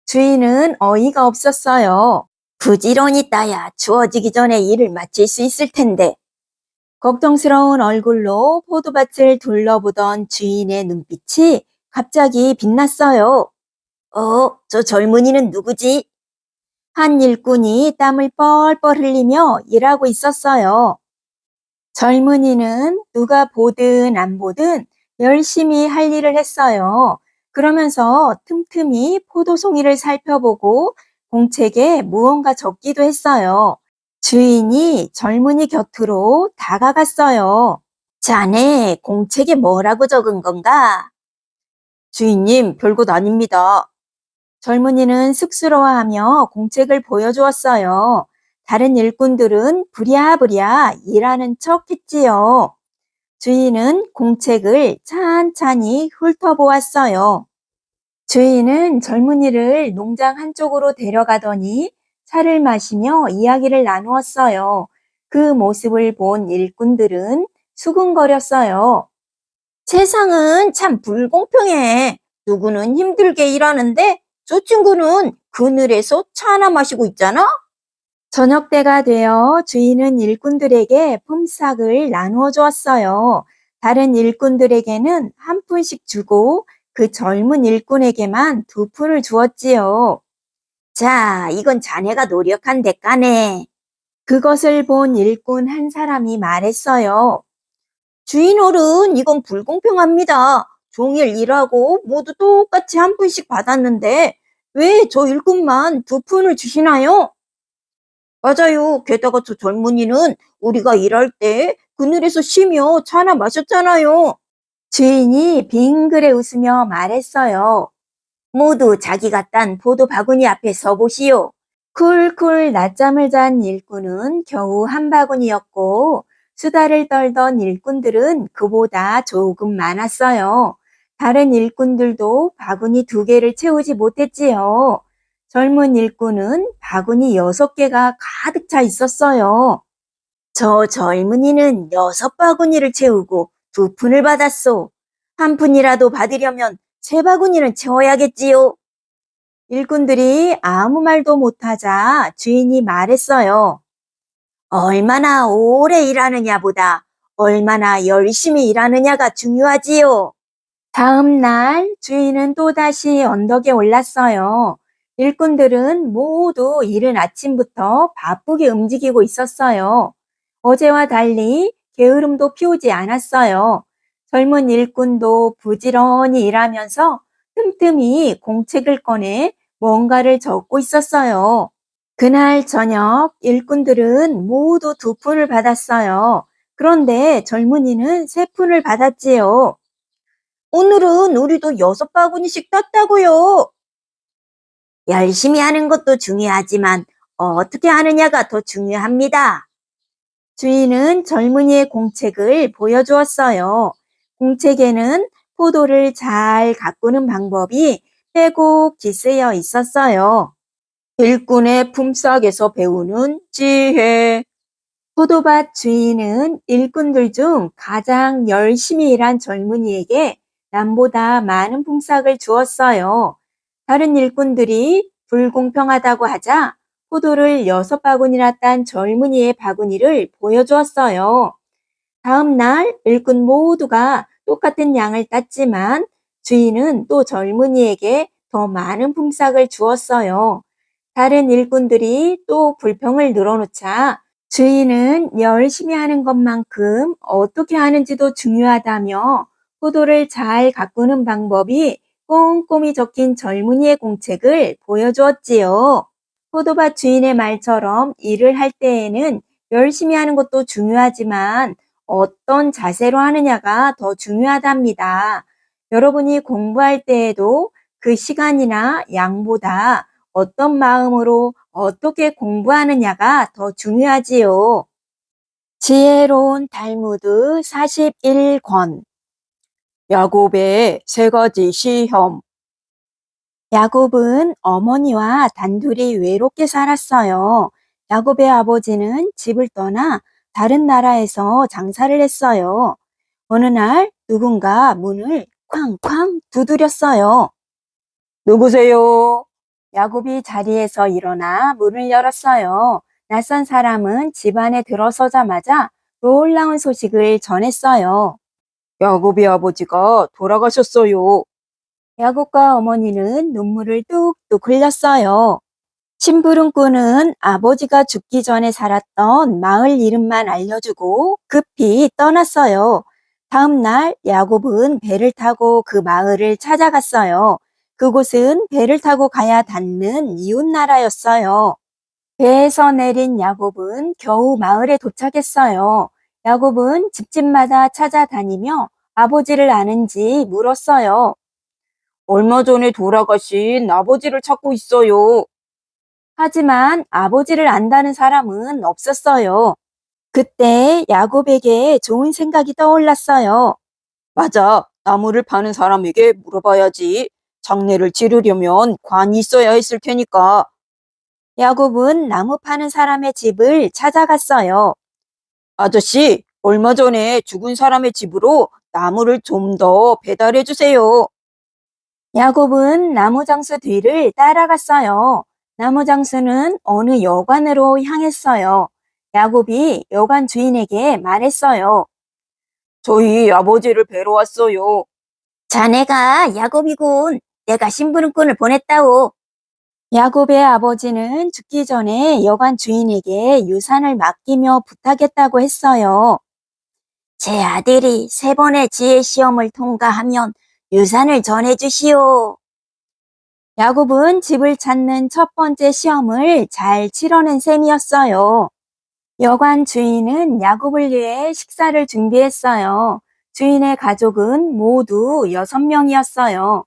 주인은 어이가 없었어요. 부지런히 따야 주어지기 전에 일을 마칠 수 있을 텐데. 걱정스러운 얼굴로 포도밭을 둘러보던 주인의 눈빛이 갑자기 빛났어요. 저 젊은이는 누구지? 한 일꾼이 땀을 뻘뻘 흘리며 일하고 있었어요. 젊은이는 누가 보든 안 보든 열심히 할 일을 했어요. 그러면서 틈틈이 포도송이를 살펴보고 공책에 무언가 적기도 했어요. 주인이 젊은이 곁으로 다가갔어요. 자네, 공책에 뭐라고 적은 건가? 주인님, 별것 아닙니다. 젊은이는 쑥스러워하며 공책을 보여주었어요. 다른 일꾼들은 부랴부랴 일하는 척 했지요. 주인은 공책을 찬찬히 훑어보았어요. 주인은 젊은이를 농장 한쪽으로 데려가더니 차를 마시며 이야기를 나누었어요. 그 모습을 본 일꾼들은 수군거렸어요. 세상은 참 불공평해. 누구는 힘들게 일하는데 저 친구는 그늘에서 차나 마시고 있잖아? 저녁 때가 되어 주인은 일꾼들에게 품삯을 나누어 주었어요. 다른 일꾼들에게는 한 푼씩 주고 그 젊은 일꾼에게만 2푼을 주었지요. 자, 이건 자네가 노력한 대가네. 그것을 본 일꾼 한 사람이 말했어요. 주인 어른, 이건 불공평합니다. 종일 일하고 모두 똑같이 한 푼씩 받았는데 왜 저 일꾼만 2푼을 주시나요? 맞아요. 게다가 저 젊은이는 우리가 일할 때 그늘에서 쉬며 차나 마셨잖아요. 주인이 빙그레 웃으며 말했어요. 모두 자기가 딴 포도 바구니 앞에 서보시오. 쿨쿨 낮잠을 잔 일꾼은 겨우 한 바구니였고 수다를 떨던 일꾼들은 그보다 조금 많았어요. 다른 일꾼들도 바구니 2개를 채우지 못했지요. 젊은 일꾼은 바구니 6개가 가득 차 있었어요. 저 젊은이는 6바구니를 채우고 2푼을 받았소. 한 푼이라도 받으려면 3바구니는 채워야겠지요. 일꾼들이 아무 말도 못하자 주인이 말했어요. 얼마나 오래 일하느냐보다 얼마나 열심히 일하느냐가 중요하지요. 다음 날 주인은 또다시 언덕에 올랐어요. 일꾼들은 모두 이른 아침부터 바쁘게 움직이고 있었어요. 어제와 달리 게으름도 피우지 않았어요. 젊은 일꾼도 부지런히 일하면서 틈틈이 공책을 꺼내 뭔가를 적고 있었어요. 그날 저녁 일꾼들은 모두 2푼을 받았어요. 그런데 젊은이는 3푼을 받았지요. 오늘은 우리도 6바구니씩 땄다고요. 열심히 하는 것도 중요하지만 어떻게 하느냐가 더 중요합니다. 주인은 젊은이의 공책을 보여주었어요. 공책에는 포도를 잘 가꾸는 방법이 빼곡히 쓰여 있었어요. 일꾼의 품삯에서 배우는 지혜. 포도밭 주인은 일꾼들 중 가장 열심히 일한 젊은이에게 남보다 많은 품삯을 주었어요. 다른 일꾼들이 불공평하다고 하자 포도를 6바구니나 딴 젊은이의 바구니를 보여주었어요. 다음 날 일꾼 모두가 똑같은 양을 땄지만 주인은 또 젊은이에게 더 많은 품삯을 주었어요. 다른 일꾼들이 또 불평을 늘어놓자 주인은 열심히 하는 것만큼 어떻게 하는지도 중요하다며 포도를 잘 가꾸는 방법이 꼼꼼히 적힌 젊은이의 공책을 보여주었지요. 포도밭 주인의 말처럼 일을 할 때에는 열심히 하는 것도 중요하지만 어떤 자세로 하느냐가 더 중요하답니다. 여러분이 공부할 때에도 그 시간이나 양보다 어떤 마음으로 어떻게 공부하느냐가 더 중요하지요. 지혜로운 달무드 41권. 야곱의 3가지 시험. 야곱은 어머니와 단둘이 외롭게 살았어요. 야곱의 아버지는 집을 떠나 다른 나라에서 장사를 했어요. 어느 날 누군가 문을 쾅쾅 두드렸어요. 누구세요? 야곱이 자리에서 일어나 문을 열었어요. 낯선 사람은 집 안에 들어서자마자 놀라운 소식을 전했어요. 야곱의 아버지가 돌아가셨어요. 야곱과 어머니는 눈물을 뚝뚝 흘렸어요. 심부름꾼은 아버지가 죽기 전에 살았던 마을 이름만 알려주고 급히 떠났어요. 다음 날 야곱은 배를 타고 그 마을을 찾아갔어요. 그곳은 배를 타고 가야 닿는 이웃 나라였어요. 배에서 내린 야곱은 겨우 마을에 도착했어요. 야곱은 집집마다 찾아다니며 아버지를 아는지 물었어요. 얼마 전에 돌아가신 아버지를 찾고 있어요. 하지만 아버지를 안다는 사람은 없었어요. 그때 야곱에게 좋은 생각이 떠올랐어요. 맞아, 나무를 파는 사람에게 물어봐야지. 장례를 치르려면 관이 있어야 했을 테니까. 야곱은 나무 파는 사람의 집을 찾아갔어요. 아저씨, 얼마 전에 죽은 사람의 집으로 나무를 좀 더 배달해 주세요. 야곱은 나무 장수 뒤를 따라갔어요. 나무 장수는 어느 여관으로 향했어요. 야곱이 여관 주인에게 말했어요. 저희 아버지를 뵈러 왔어요. 자네가 야곱이군. 내가 심부름꾼을 보냈다오. 야곱의 아버지는 죽기 전에 여관 주인에게 유산을 맡기며 부탁했다고 했어요. 제 아들이 3번의 지혜 시험을 통과하면 유산을 전해주시오. 야곱은 집을 찾는 첫 번째 시험을 잘 치러낸 셈이었어요. 여관 주인은 야곱을 위해 식사를 준비했어요. 주인의 가족은 모두 6명이었어요.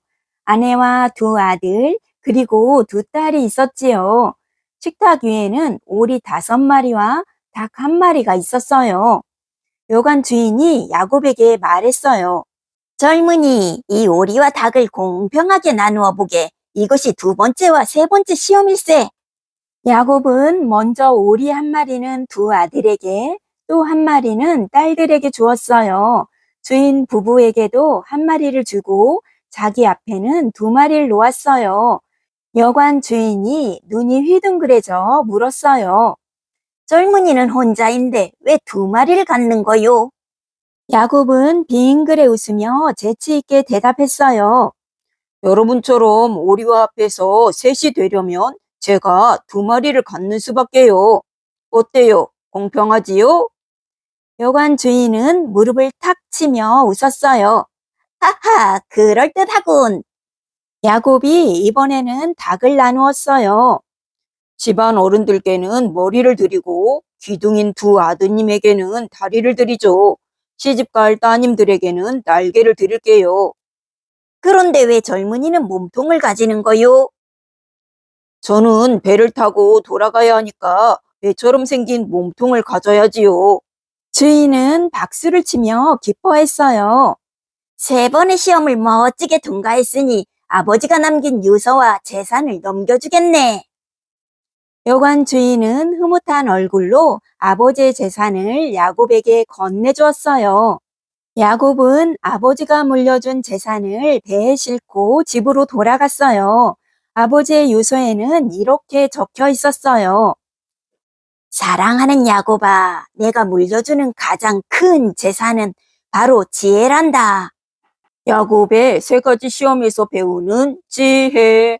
아내와 두 아들, 그리고 두 딸이 있었지요. 식탁 위에는 오리 5마리와 닭 1마리가 있었어요. 여관 주인이 야곱에게 말했어요. 젊은이, 이 오리와 닭을 공평하게 나누어 보게. 이것이 2번째와 3번째 시험일세. 야곱은 먼저 오리 1마리는 두 아들에게, 또 1마리는 딸들에게 주었어요. 주인 부부에게도 1마리를 주고 자기 앞에는 2마리를 놓았어요. 여관 주인이 눈이 휘둥그레져 물었어요. 젊은이는 혼자인데 왜 2마리를 갖는 거요? 야곱은 빙그레 웃으며 재치 있게 대답했어요. 여러분처럼 오리와 합해서 셋이 되려면 제가 2마리를 갖는 수밖에요. 어때요? 공평하지요? 여관 주인은 무릎을 탁 치며 웃었어요. 하하, 그럴듯하군. 야곱이 이번에는 닭을 나누었어요. 집안 어른들께는 머리를 드리고 귀둥인 두 아드님에게는 다리를 드리죠. 시집갈 따님들에게는 날개를 드릴게요. 그런데 왜 젊은이는 몸통을 가지는 거요? 저는 배를 타고 돌아가야 하니까 배처럼 생긴 몸통을 가져야지요. 주인은 박수를 치며 기뻐했어요. 3번의 시험을 멋지게 통과했으니 아버지가 남긴 유서와 재산을 넘겨주겠네. 여관 주인은 흐뭇한 얼굴로 아버지의 재산을 야곱에게 건네주었어요. 야곱은 아버지가 물려준 재산을 배에 싣고 집으로 돌아갔어요. 아버지의 유서에는 이렇게 적혀 있었어요. 사랑하는 야곱아, 내가 물려주는 가장 큰 재산은 바로 지혜란다. 야곱의 3가지 시험에서 배우는 지혜.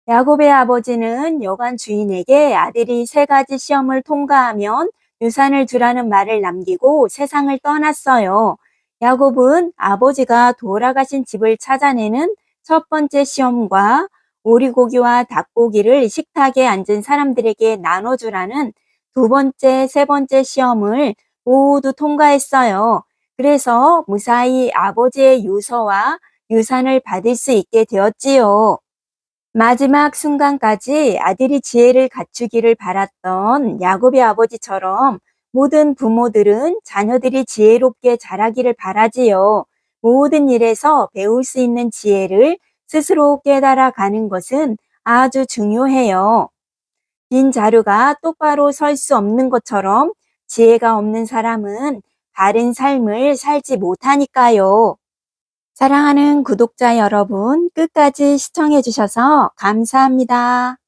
야곱의 아버지는 여관 주인에게 아들이 3가지 시험을 통과하면 유산을 주라는 말을 남기고 세상을 떠났어요. 야곱은 아버지가 돌아가신 집을 찾아내는 1번째 시험과 오리고기와 닭고기를 식탁에 앉은 사람들에게 나눠주라는 2번째, 3번째 시험을 모두 통과했어요. 그래서 무사히 아버지의 유서와 유산을 받을 수 있게 되었지요. 마지막 순간까지 아들이 지혜를 갖추기를 바랐던 야곱의 아버지처럼 모든 부모들은 자녀들이 지혜롭게 자라기를 바라지요. 모든 일에서 배울 수 있는 지혜를 스스로 깨달아 가는 것은 아주 중요해요. 빈 자루가 똑바로 설 수 없는 것처럼 지혜가 없는 사람은 바른 삶을 살지 못하니까요. 사랑하는 구독자 여러분, 끝까지 시청해 주셔서 감사합니다.